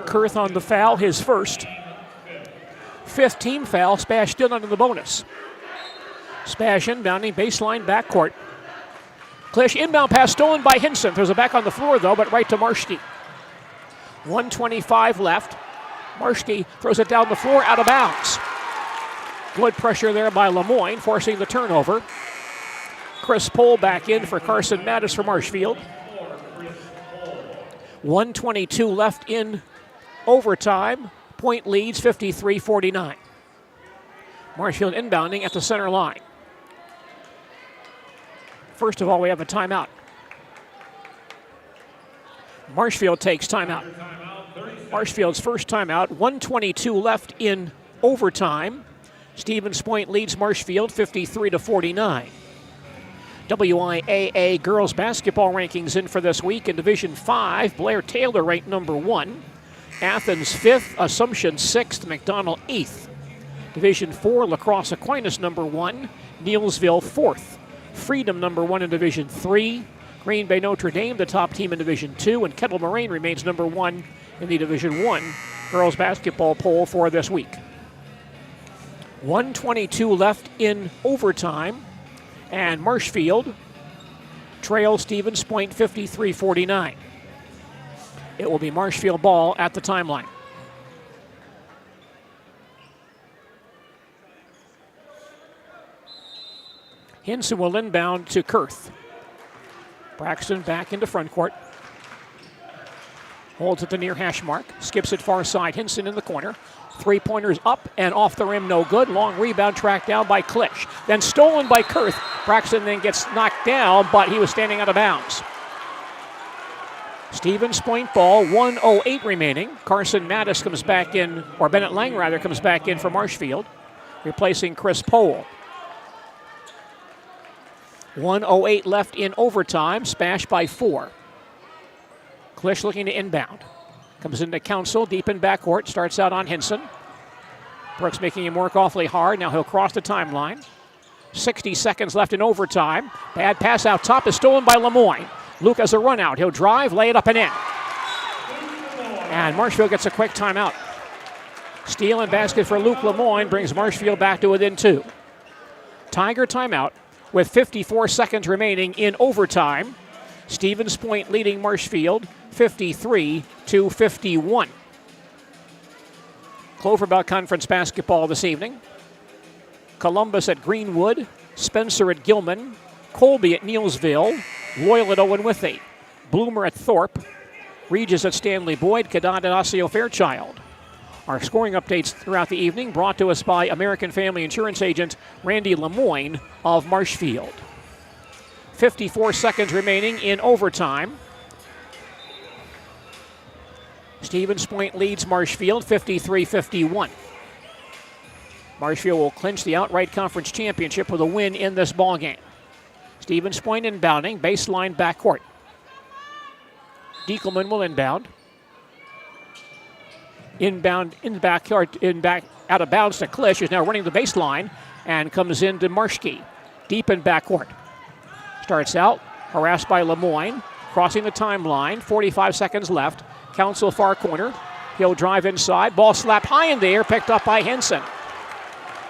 Kurth on the foul, his first. 5th team foul. Spash still under the bonus. Spash inbounding, baseline backcourt. Klisch inbound pass stolen by Hinson. Throws it back on the floor though, but right to Marshke. 1:25 left. Marshke throws it down the floor, out of bounds. Good pressure there by Lemoyne, forcing the turnover. Chris Pohl back in for Carson Mattis for Marshfield. 1:22 left in overtime. Point leads 53-49. Marshfield inbounding at the center line. First of all, we have a timeout. Marshfield takes timeout. Marshfield's first timeout. 1:22 left in overtime. Stevens Point leads Marshfield 53-49. WIAA girls basketball rankings in for this week. In Division 5, Blair Taylor ranked number 1. Athens 5th, Assumption 6th, McDonald 8th. Division 4, La Crosse Aquinas number 1, Neelsville 4th. Freedom number 1 in Division 3. Green Bay Notre Dame, the top team in Division 2, and Kettle Moraine remains number 1 in the Division 1 girls basketball poll for this week. 1:22 left in overtime, and Marshfield trails Stevens Point 53-49. It will be Marshfield ball at the timeline. Hinson will inbound to Kurth. Braxton back into front court. Holds at the near hash mark. Skips it far side. Hinson in the corner. 3-pointers up and off the rim, no good. Long rebound tracked down by Klisch. Then stolen by Kurth. Braxton then gets knocked down, but he was standing out of bounds. Stevens Point ball, 1:08 remaining. Carson Mattis comes back in, or Bennett Lang rather, comes back in for Marshfield, replacing Chris Pohl. 1:08 left in overtime. Spash by 4. Klisch looking to inbound. Comes into Council, deep in backcourt, starts out on Hinson. Brooks making him work awfully hard. Now he'll cross the timeline. 60 seconds left in overtime. Bad pass out top is stolen by Lemoyne. Luke has a run out. He'll drive, lay it up and in. And Marshfield gets a quick timeout. Steal and basket for Luke Lemoyne brings Marshfield back to within 2. Tiger timeout with 54 seconds remaining in overtime. Stevens Point leading Marshfield 53-51. Clover Belt Conference basketball this evening. Columbus at Greenwood, Spencer at Gilman, Colby at Neelsville, Loyal at Owen Withey, Bloomer at Thorpe, Regis at Stanley Boyd, Cadott at Osseo Fairchild. Our scoring updates throughout the evening brought to us by American Family Insurance agent Randy Lemoyne of Marshfield. 54 seconds remaining in overtime. Stevens Point leads Marshfield 53-51. Marshfield will clinch the outright conference championship with a win in this ballgame. Stevens Point inbounding, baseline backcourt. Diekelman will inbound. Inbound in backyard, out of bounds to Klisch, who's now running the baseline and comes into Marshke. Deep in backcourt. Starts out, harassed by Lemoyne, crossing the timeline, 45 seconds left. Council far corner. He'll drive inside. Ball slapped high in the air, picked up by Hinson.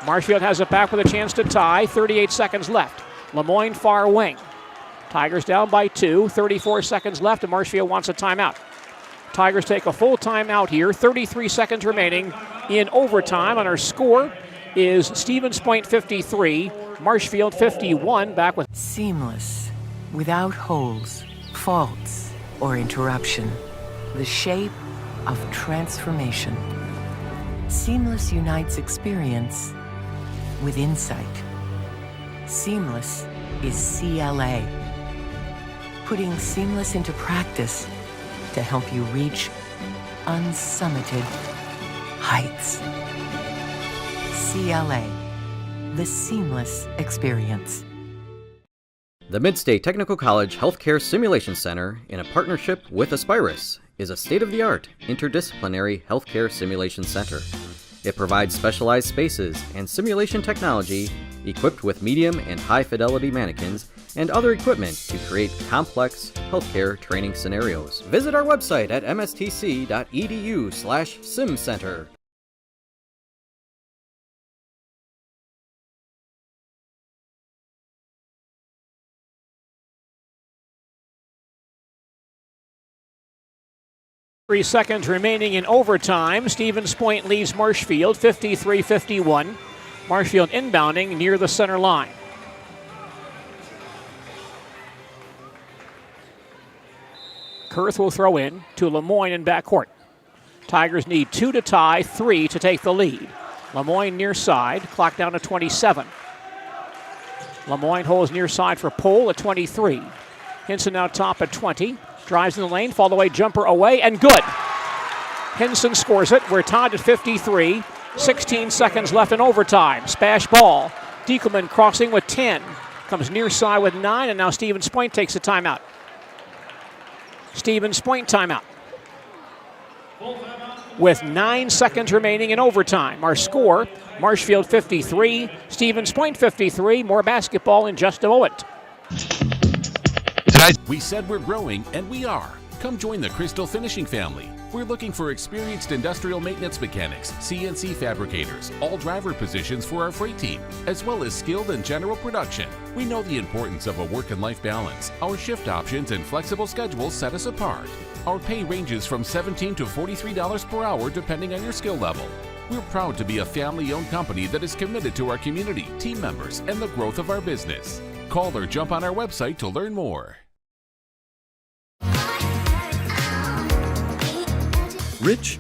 Marshfield has it back with a chance to tie, 38 seconds left. Lemoyne far wing. Tigers down by 2, 34 seconds left, and Marshfield wants a timeout. Tigers take a full timeout here, 33 seconds remaining in overtime, and our score is Stevens Point 53, Marshfield 51, back with seamless, without holes, faults, or interruption. The shape of transformation. Seamless unites experience with insight. Seamless is CLA. Putting seamless into practice to help you reach unsummited heights. CLA, the seamless experience. The Midstate Technical College Healthcare Simulation Center, in a partnership with Aspirus, is a state-of-the-art interdisciplinary healthcare simulation center. It provides specialized spaces and simulation technology equipped with medium and high-fidelity mannequins and other equipment to create complex healthcare training scenarios. Visit our website at mstc.edu/simcenter. Three seconds remaining in overtime. Stevens Point leads Marshfield 53-51. Marshfield inbounding near the center line. Kurth will throw in to Lemoyne in backcourt. Tigers need 2 to tie, 3 to take the lead. Lemoyne near side, clock down to 27. Lemoyne holds near side for Pohl at 23. Hinson now top at 20. Drives in the lane, fall away, jumper away, and good. Hinson scores it. We're tied at 53. 16 seconds left in overtime. SPASH ball. Diekelman crossing with 10. Comes near side with 9, and now Stevens Point takes a timeout. Stevens Point timeout. With 9 seconds remaining in overtime. Our score, Marshfield 53, Stevens Point 53. More basketball in just a moment. We said we're growing, and we are. Come join the Crystal Finishing family. We're looking for experienced industrial maintenance mechanics, CNC fabricators, all driver positions for our freight team, as well as skilled and general production. We know the importance of a work and life balance. Our shift options and flexible schedules set us apart. Our pay ranges from $17 to $43 per hour depending on your skill level. We're proud to be a family-owned company that is committed to our community, team members, and the growth of our business. Call or jump on our website to learn more. Rich,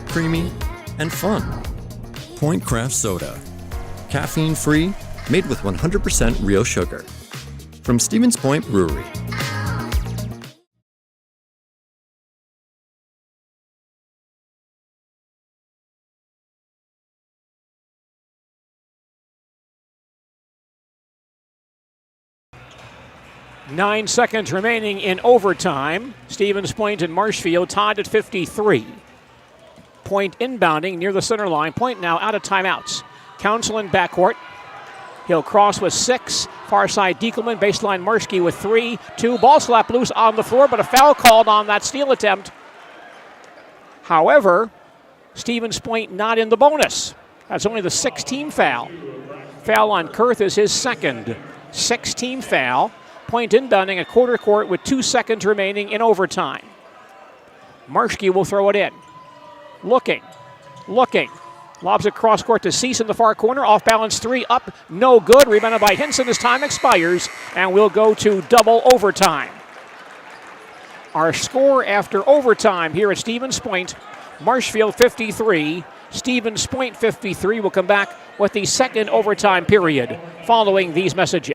creamy, and fun. Point Craft Soda. Caffeine-free, made with 100% real sugar. From Stevens Point Brewery. Nine seconds remaining in overtime. Stevens Point and Marshfield tied at 53. Point inbounding near the center line. Point now out of timeouts. Council in backcourt. He'll cross with 6. Far side Diekelman. Baseline Marski with 3. 2. Ball slap loose on the floor, but a foul called on that steal attempt. However, Stevens Point not in the bonus. That's only the 6th foul. Foul on Kurth is his second. 6th foul. Point inbounding at quarter court with 2 seconds remaining in overtime. Marski will throw it in. Looking. Lobs it cross court to Cease in the far corner. Off balance 3 up. No good. Rebounded by Hinson as time expires. And we'll go to double overtime. Our score after overtime here at Stevens Point. Marshfield 53. Stevens Point 53. We'll come back with the second overtime period following these messages.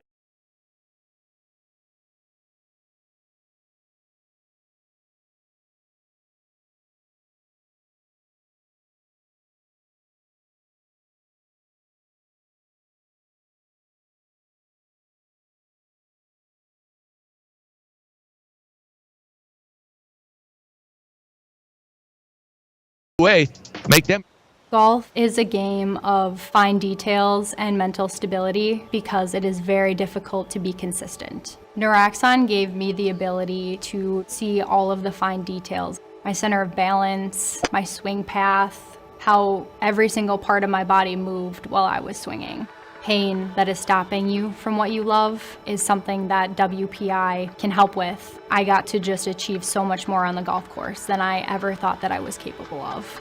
Make them. Golf is a game of fine details and mental stability because it is very difficult to be consistent. Neuraxon gave me the ability to see all of the fine details. My center of balance, my swing path, how every single part of my body moved while I was swinging. pain that is stopping you from what you love is something that WPI can help with. I got to just achieve so much more on the golf course than I ever thought that I was capable of.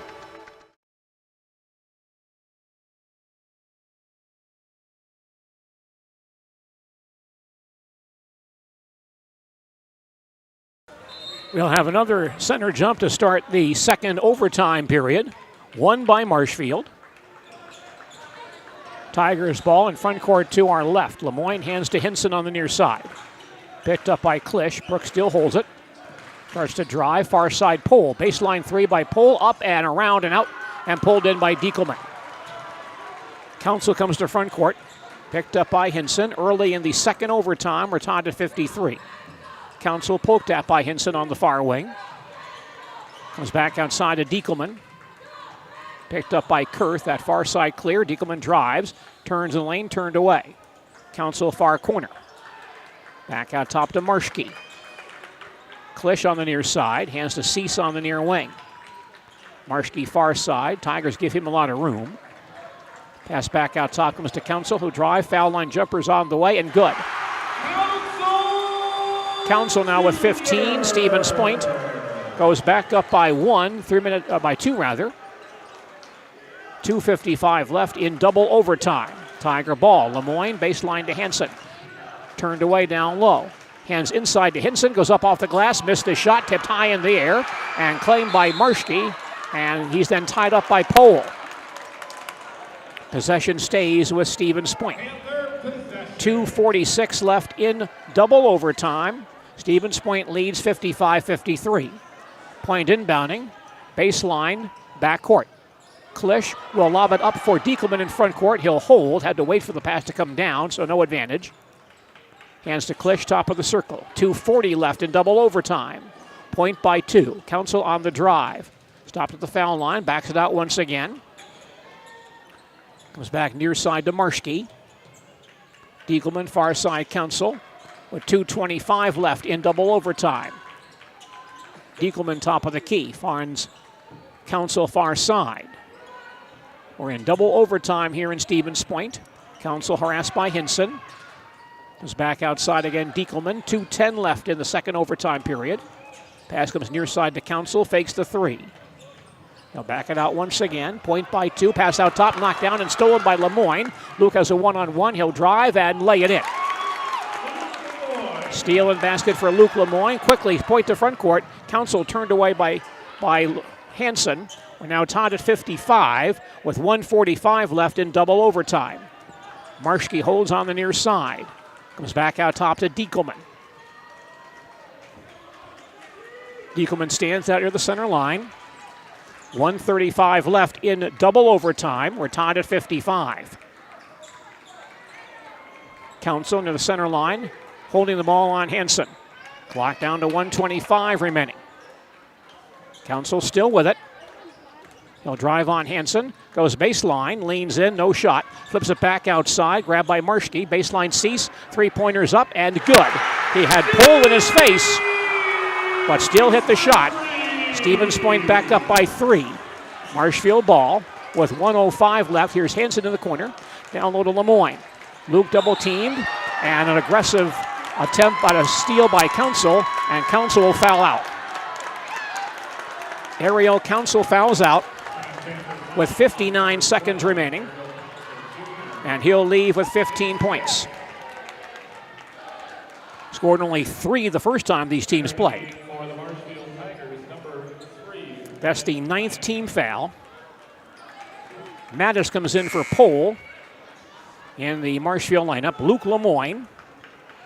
We'll have another center jump to start the second overtime period, won by Marshfield. Tigers ball in front court to our left. Lemoyne hands to Hinson on the near side. Picked up by Klisch. Brooks still holds it. Starts to drive, far side pole. Baseline three by Pole, up and around and out, and pulled in by Diekelman. Council comes to front court. Picked up by Hinson early in the second overtime. We're tied at 53. Council poked at by Hinson on the far wing. Comes back outside to Diekelman. Picked up by Kurth, that far side clear. Diekelman drives, turns in the lane, turned away. Council far corner. Back out top to Marshke. Klisch on the near side, hands to Cease on the near wing. Marshke far side, Tigers give him a lot of room. Pass back out top comes to Council, who drive, foul line jumpers on the way, and good. Council now with 15, Stevens Point goes back up by by two rather. 2:55 left in double overtime. Tiger ball. Lemoyne baseline to Hansen. Turned away down low. Hands inside to Hinson. Goes up off the glass. Missed the shot. Tipped high in the air. And claimed by Marshke. And he's then tied up by Pole. Possession stays with Stevens Point. 2:46 left in double overtime. Stevens Point leads 55-53. Point inbounding. Baseline. Backcourt. Klisch will lob it up for Diekelman in front court. He'll hold. Had to wait for the pass to come down, so no advantage. Hands to Klisch, top of the circle. 2:40 left in double overtime. Point by two. Council on the drive. Stopped at the foul line. Backs it out once again. Comes back near side to Marshke. Diekelman far side Council with 2:25 left in double overtime. Diekelman top of the key. Finds Council far side. We're in double overtime here in Stevens Point. Council harassed by Hinson. Comes back outside again, Diekelman. 2:10 left in the second overtime period. Pass comes near side to Council, fakes the three. He'll back it out once again. Point by two, pass out top, knocked down and stolen by Lemoyne. Luke has a one-on-one. He'll drive and lay it in. Steal and basket for Luke Lemoyne. Quickly, point to front court. Council turned away by Hansen. We're now tied at 55 with 1:45 left in double overtime. Marshke holds on the near side. Comes back out top to Diekelman. Diekelman stands out near the center line. 1:35 left in double overtime. We're tied at 55. Council near the center line, holding the ball on Hansen. Clock down to 1:25 remaining. Council still with it. He'll drive on Hansen, goes baseline, leans in, no shot. Flips it back outside, grabbed by Marshke. Baseline Cease, three-pointers up and good. He had Pole in his face, but still hit the shot. Stevens Point back up by three. Marshfield ball with 1:05 left. Here's Hansen in the corner. Down low to Lemoyne. Luke double teamed and an aggressive attempt at a steal by Council, and Council will foul out. Ariel Council fouls out with 59 seconds remaining, and he'll leave with 15 points. Scored only 3 the first time these teams played. That's the 9th team foul. Mattis comes in for Pole in the Marshfield lineup. Luke Lemoyne,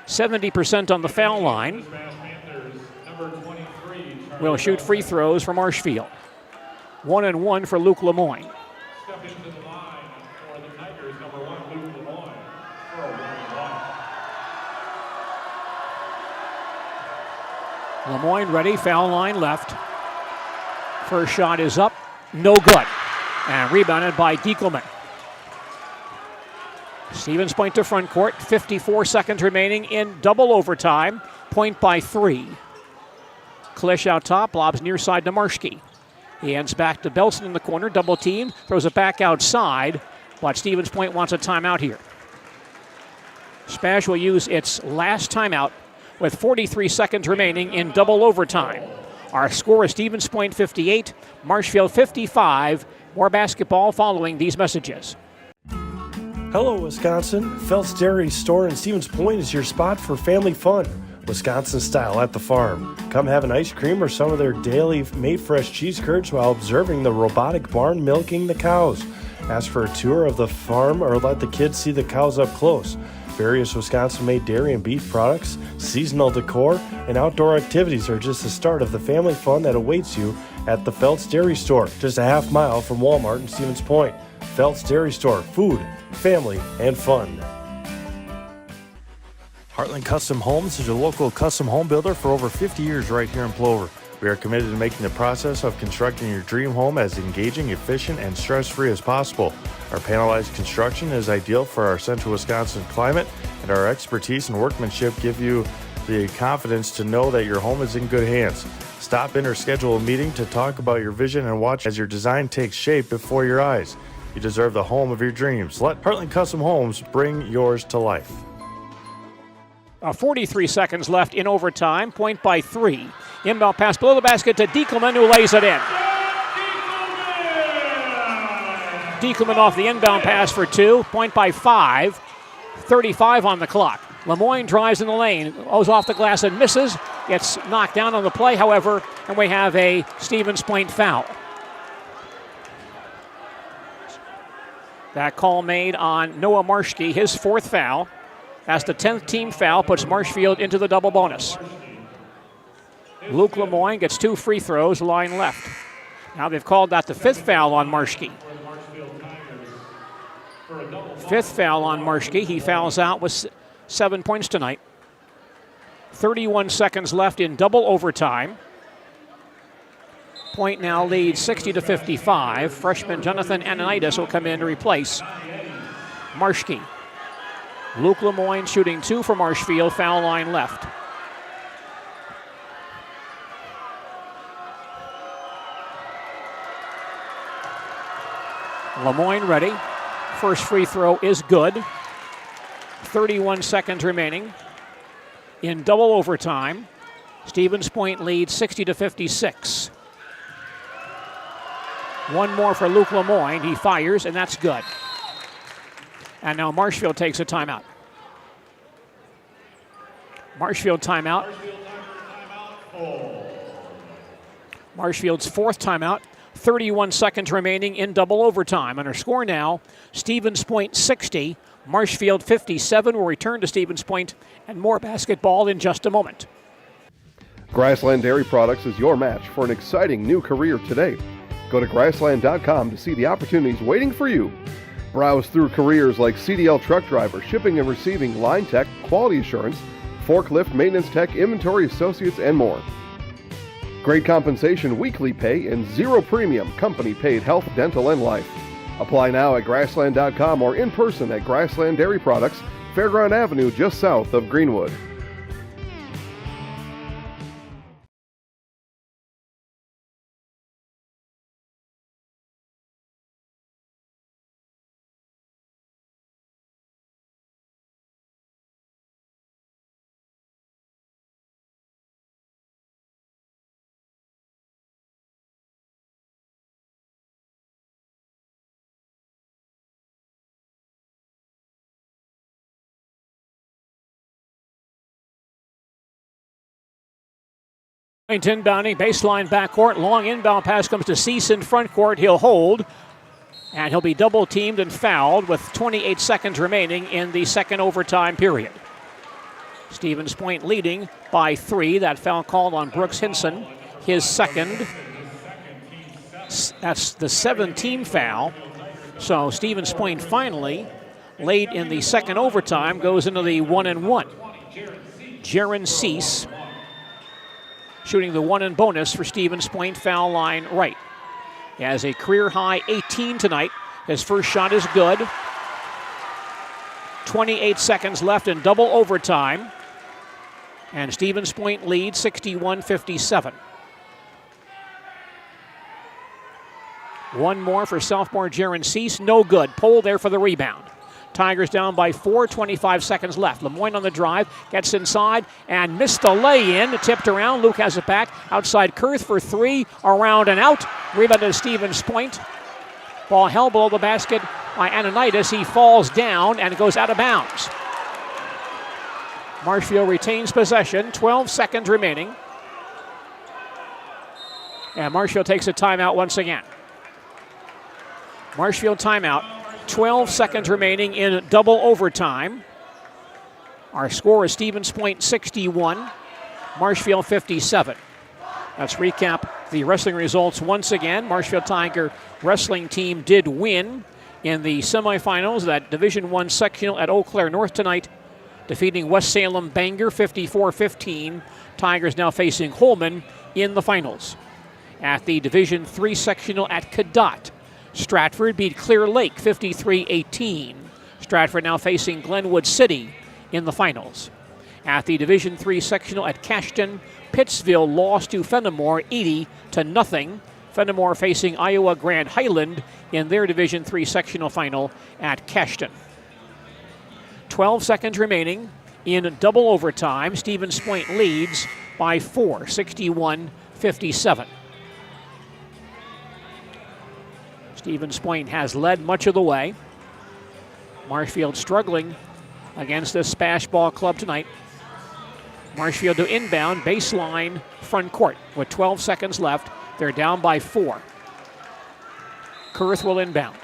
70% on the foul line. Will shoot free throws for Marshfield. 1-1 for Luke Lemoyne. Lemoyne ready, foul line left. First shot is up, no good. And rebounded by Diekelman. Stevens Point to front court, 54 seconds remaining in double overtime. Point by 3. Klisch out top, lobs near side to Marshke. He hands back to Belson in the corner, double team, throws it back outside, but Stevens Point wants a timeout here. SPASH will use its last timeout with 43 seconds remaining in double overtime. Our score is Stevens Point 58, Marshfield 55. More basketball following these messages. Hello, Wisconsin. Phelps Dairy Store in Stevens Point is your spot for family fun. Wisconsin style at the farm. Come have an ice cream or some of their daily made fresh cheese curds while observing the robotic barn milking the cows. Ask for a tour of the farm or let the kids see the cows up close. Various Wisconsin-made dairy and beef products, seasonal decor, and outdoor activities are just the start of the family fun that awaits you at the Phelps Dairy Store, just a half mile from Walmart in Stevens Point. Phelps Dairy Store, food, family, and fun. Heartland Custom Homes is your local custom home builder for over 50 years right here in Plover. We are committed to making the process of constructing your dream home as engaging, efficient, and stress-free as possible. Our panelized construction is ideal for our central Wisconsin climate, and our expertise and workmanship give you the confidence to know that your home is in good hands. Stop in or schedule a meeting to talk about your vision and watch as your design takes shape before your eyes. You deserve the home of your dreams. Let Heartland Custom Homes bring yours to life. 43 seconds left in overtime. Point by 3. Inbound pass below the basket to Diekelman, who lays it in. Diekelman off the inbound pass for 2. Point by 5. 35 on the clock. Lemoyne drives in the lane, goes off the glass and misses. Gets knocked down on the play, however, and we have a Stevens Point foul. That call made on Noah Marshke, his 4th foul. That's the 10th team foul, puts Marshfield into the double bonus. Luke Lemoyne gets 2 free throws, line left. Now they've called that the 5th foul on Marshke. 5th foul on Marshke. He fouls out with 7 points tonight. 31 seconds left in double overtime. Point now leads 60-55. Freshman Jonathan Ananitis will come in to replace Marshke. Luke Lemoyne shooting 2 for Marshfield, foul line left. Lemoyne ready. First free throw is good. 31 seconds remaining in double overtime. Stevens Point leads 60-56. One more for Luke Lemoyne. He fires, and that's good. And now Marshfield takes a timeout. Marshfield's 4th timeout. 31 seconds remaining in double overtime. And our score now, Stevens Point 60, Marshfield 57. We'll return to Stevens Point and more basketball in just a moment. Grassland Dairy Products is your match for an exciting new career today. Go to grassland.com to see the opportunities waiting for you. Browse through careers like CDL truck driver, shipping and receiving, line tech, quality assurance, forklift, maintenance tech, inventory associates, and more. Great compensation, weekly pay, and 0 premium company-paid health, dental, and life. Apply now at grassland.com or in person at Grassland Dairy Products, Fairground Avenue, just south of Greenwood. Inbounding, baseline backcourt, long inbound pass comes to Cease in front court. He'll hold, and he'll be double teamed and fouled with 28 seconds remaining in the second overtime period. Stevens Point leading by 3. That foul called on Brooks Hinson, his 2nd. That's the 7th team foul. So Stevens Point finally, late in the second overtime, goes into the 1-and-1. Jaron Cease shooting the 1 and bonus for Stevens Point, foul line right. He has a career-high 18 tonight. His first shot is good. 28 seconds left in double overtime. And Stevens Point leads 61-57. One more for sophomore Jaron Cease. No good. Pole there for the rebound. Tigers down by 4, 25 seconds left. Lemoyne on the drive, gets inside and missed the lay-in. Tipped around, Luke has it back. Outside Kurth for 3, around and out. Rebound to Stevens Point. Ball held below the basket by Ananitis. He falls down and it goes out of bounds. Marshfield retains possession, 12 seconds remaining. And Marshfield takes a timeout once again. Marshfield timeout, 12 seconds remaining in double overtime. Our score is Stevens Point 61, Marshfield 57. Let's recap the wrestling results once again. Marshfield Tiger wrestling team did win in the semifinals of that Division I sectional at Eau Claire North tonight, defeating West Salem Bangor 54-15. Tigers now facing Holman in the finals. At the Division III sectional at Cadott, Stratford beat Clear Lake 53-18. Stratford now facing Glenwood City in the finals. At the Division III sectional at Cashton, Pittsville lost to Fenimore 80-0. Fenimore facing Iowa Grand Highland in their Division III sectional final at Cashton. 12 seconds remaining in double overtime. Stevens Point leads by 4, 61-57. Stevens Point has led much of the way. Marshfield struggling against this SPASH ball club tonight. Marshfield to inbound, baseline, front court with 12 seconds left. They're down by 4. Kurth will inbound.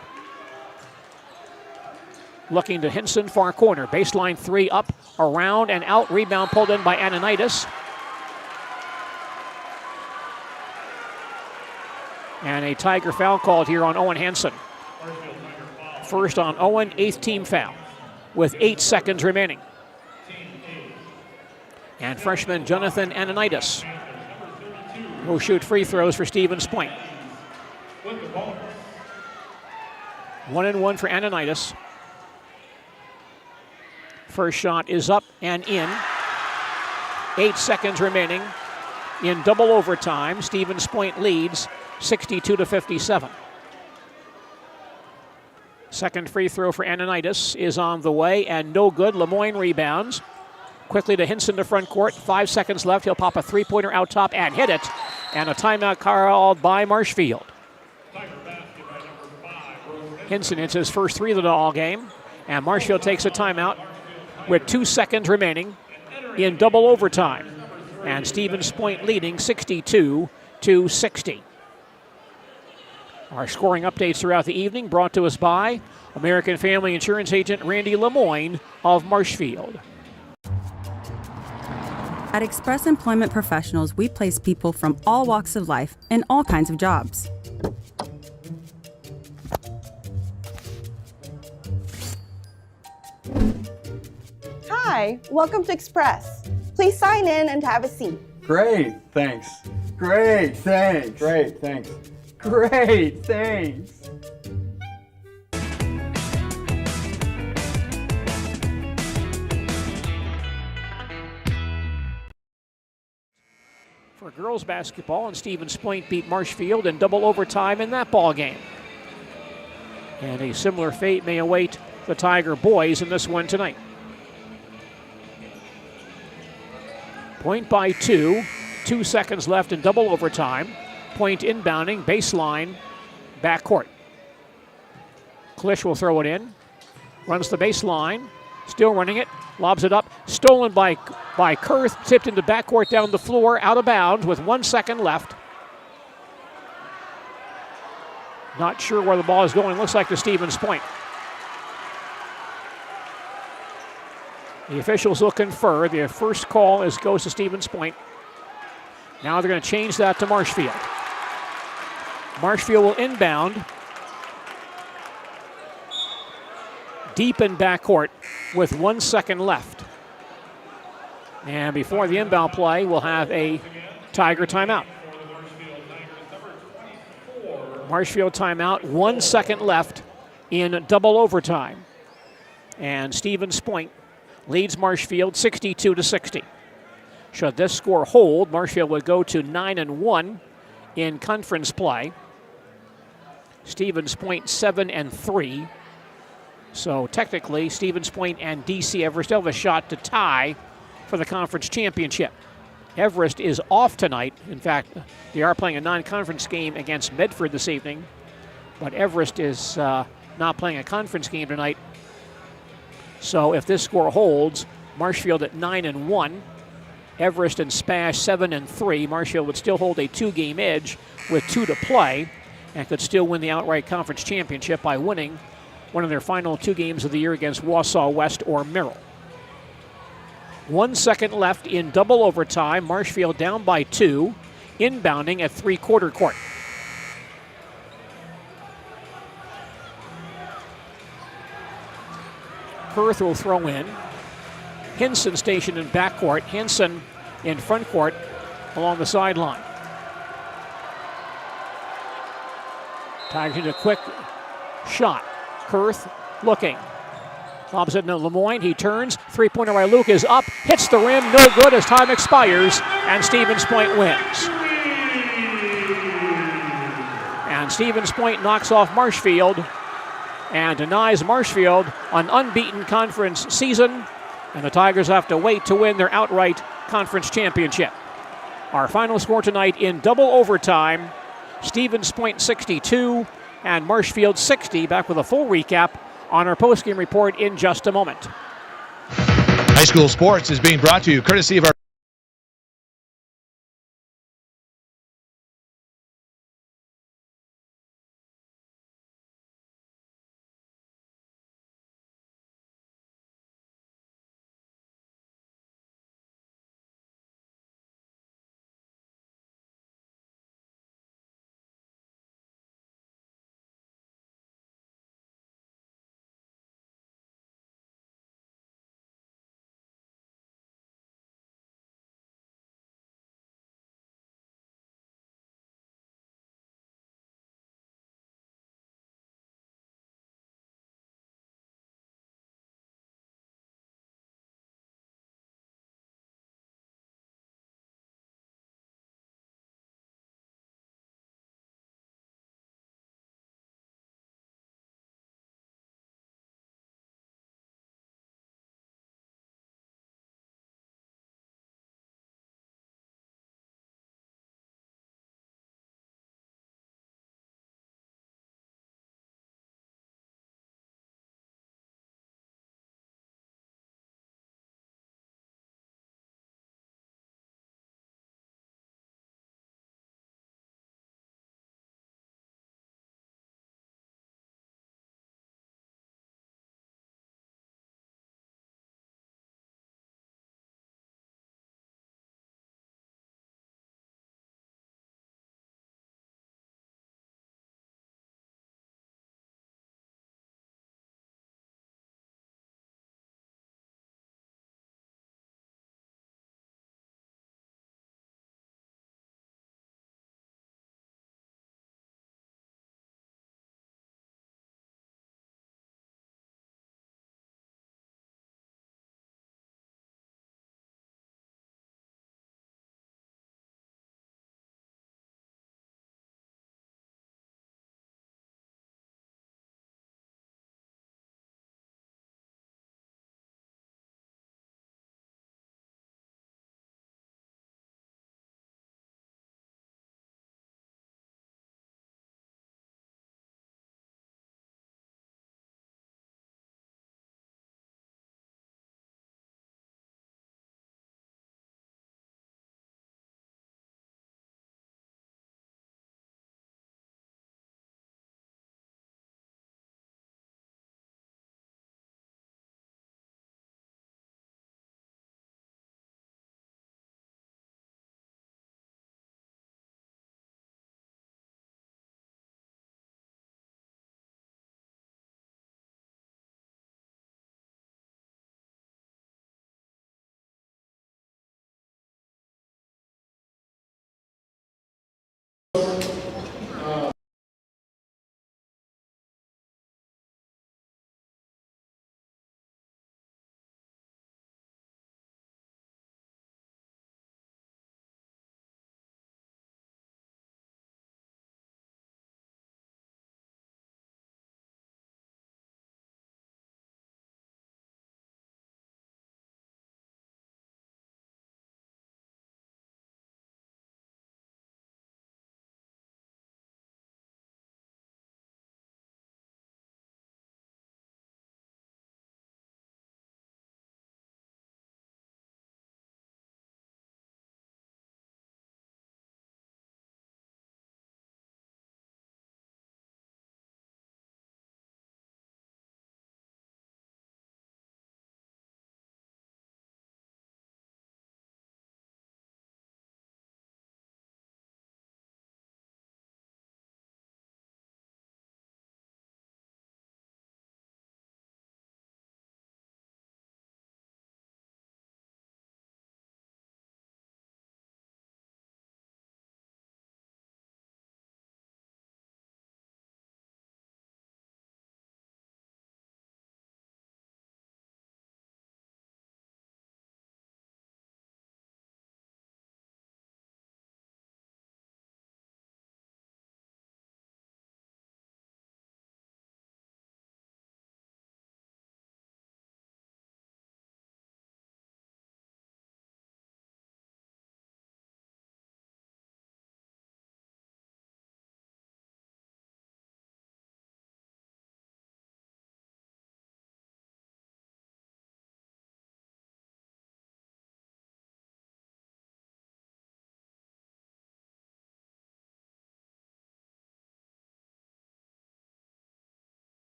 Looking to Hinson, far corner. Baseline 3 up, around and out. Rebound pulled in by Ananitis. And a Tiger foul called here on Owen Hansen. First on Owen, 8th team foul with 8 seconds remaining. And freshman Jonathan Ananitis will shoot free throws for Stevens Point. 1-1 for Ananitis. First shot is up and in. 8 seconds remaining in double overtime. Stevens Point leads 62-57. Second free throw for Ananitis is on the way and no good. Lemoyne rebounds. Quickly to Hinson to front court. 5 seconds left. He'll pop a three-pointer out top and hit it. And a timeout called by Marshfield. Hinson hits his first 3 of the ball game. And Marshfield takes a timeout with 2 seconds remaining in double overtime. And Stevens Point leading 62-60. Our scoring updates throughout the evening brought to us by American Family Insurance Agent Randy Lemoyne of Marshfield. At Express Employment Professionals, we place people from all walks of life in all kinds of jobs. Hi, welcome to Express. Please sign in and have a seat. Great, thanks. Great, thanks. Great, thanks. Great, thanks. For girls basketball, and Stevens Point beat Marshfield in double overtime in that ball game. And a similar fate may await the Tiger boys in this one tonight. Point by 2. 2 seconds left in double overtime. Point inbounding, baseline, backcourt. Klisch will throw it in. Runs the baseline. Still running it. Lobs it up. Stolen by Kurth. Tipped into backcourt down the floor. Out of bounds with 1 second left. Not sure where the ball is going. Looks like to Stevens Point. The officials will confer. The first call goes to Stevens Point. Now they're going to change that to Marshfield. Marshfield will inbound. Deep in backcourt with 1 second left. And before the inbound play, we'll have a Tiger timeout. Marshfield timeout, 1 second left in double overtime. And Stevens Point leads Marshfield 62-60. Should this score hold, Marshfield would go to 9-1 in conference play. Stevens Point 7-3. So technically, Stevens Point and DC Everest still have a shot to tie for the conference championship. Everest is off tonight. In fact, they are playing a non-conference game against Medford this evening, but Everest is not playing a conference game tonight. So if this score holds, Marshfield at 9-1, Everest and SPASH 7-3. Marshfield would still hold a 2-game edge with 2 to play and could still win the outright conference championship by winning one of their final 2 games of the year against Wausau West or Merrill. 1 second left in double overtime. Marshfield down by 2, inbounding at 3-quarter court. Perth will throw in. Hinson stationed in backcourt. Hinson in front court along the sideline. Tigers need a quick shot. Kurth looking. Lobs it to Lemoyne. He turns. Three-pointer by Luke is up. Hits the rim. No good as time expires. And Stevens Point wins. And Stevens Point knocks off Marshfield and denies Marshfield an unbeaten conference season. And the Tigers have to wait to win their outright conference championship. Our final score tonight in double overtime, Stevens Point 62 and Marshfield 60. Back with a full recap on our postgame report in just a moment. High school sports is being brought to you courtesy of our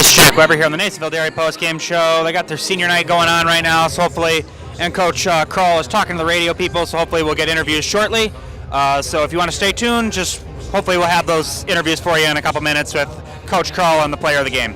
this is Jack Weber here on the Nasonville Dairy Postgame Show. They got their senior night going on right now, so hopefully, and Coach Kroll is talking to the radio people, so hopefully we'll get interviews shortly. So if you want to stay tuned, just hopefully we'll have those interviews for you in a couple minutes with Coach Kroll and the player of the game.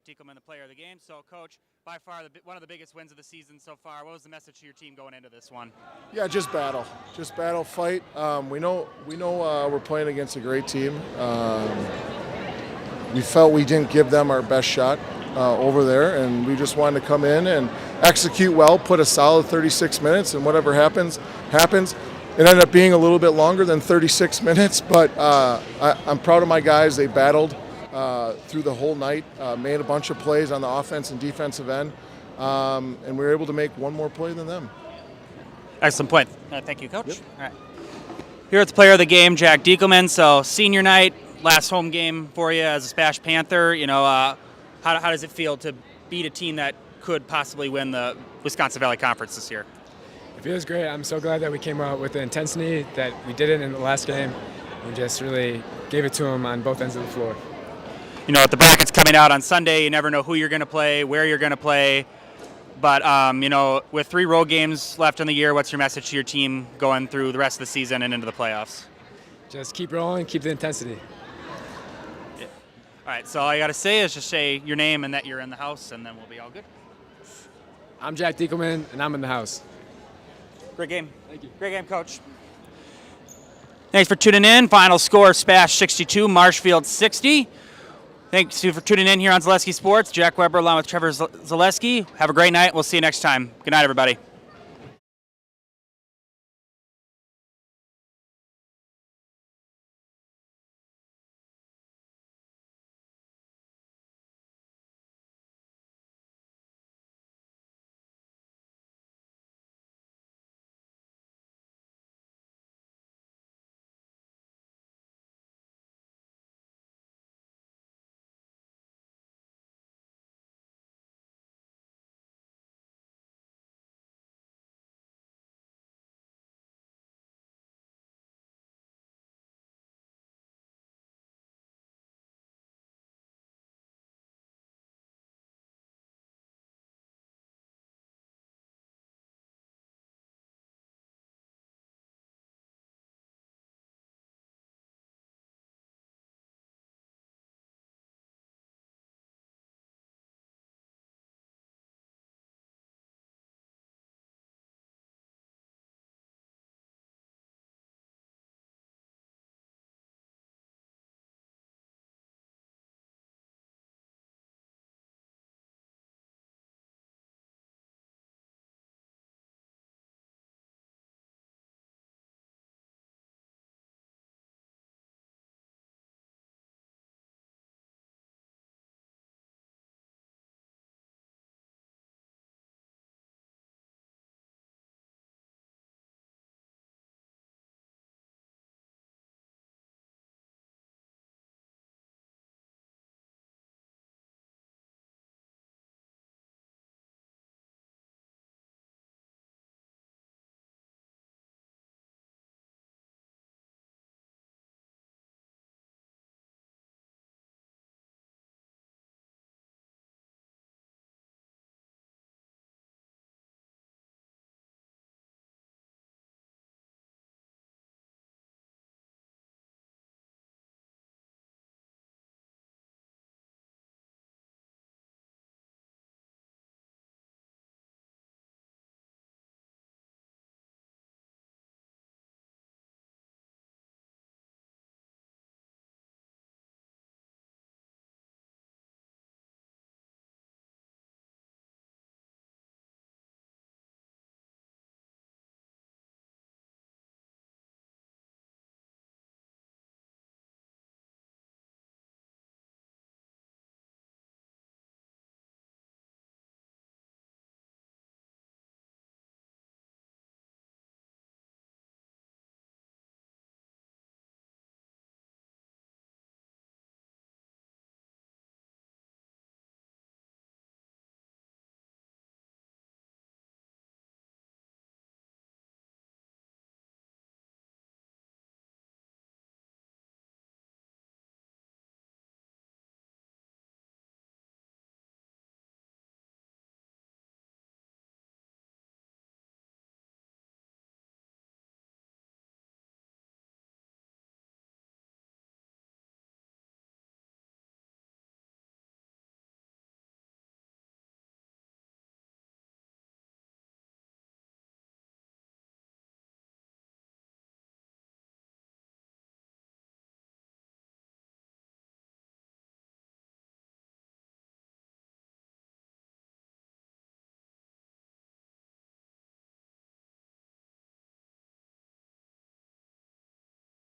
Diekelman, the player of the game. So, Coach, by far one of the biggest wins of the season so far. What was the message to your team going into this one? Yeah, just battle, fight. We know we're playing against a great team. We felt we didn't give them our best shot over there, and we just wanted to come in and execute well, put a solid 36 minutes, and whatever happens. It ended up being a little bit longer than 36 minutes, but I'm proud of my guys. They battled through the whole night, made a bunch of plays on the offense and defensive end, and we were able to make one more play than them. Excellent point. Thank you, Coach. Yep. All right. Here it's player of the game, Jack Diekelman. So senior night, last home game for you as a SPASH Panther. How does it feel to beat a team that could possibly win the Wisconsin Valley Conference this year? It feels great. I'm so glad that we came out with the intensity that we did it in the last game. We just really gave it to them on both ends of the floor. With the brackets coming out on Sunday, you never know who you're going to play, where you're going to play. But, with 3 road games left in the year, what's your message to your team going through the rest of the season and into the playoffs? Just keep rolling, keep the intensity. Yeah. All right, so all you got to say is just say your name and that you're in the house, and then we'll be all good. I'm Jack Diekelman, and I'm in the house. Great game. Thank you. Great game, Coach. Thanks for tuning in. Final score, SPASH 62, Marshfield 60. Thanks for tuning in here on Zaleski Sports. Jack Weber along with Trevor Zaleski. Have a great night. We'll see you next time. Good night, everybody.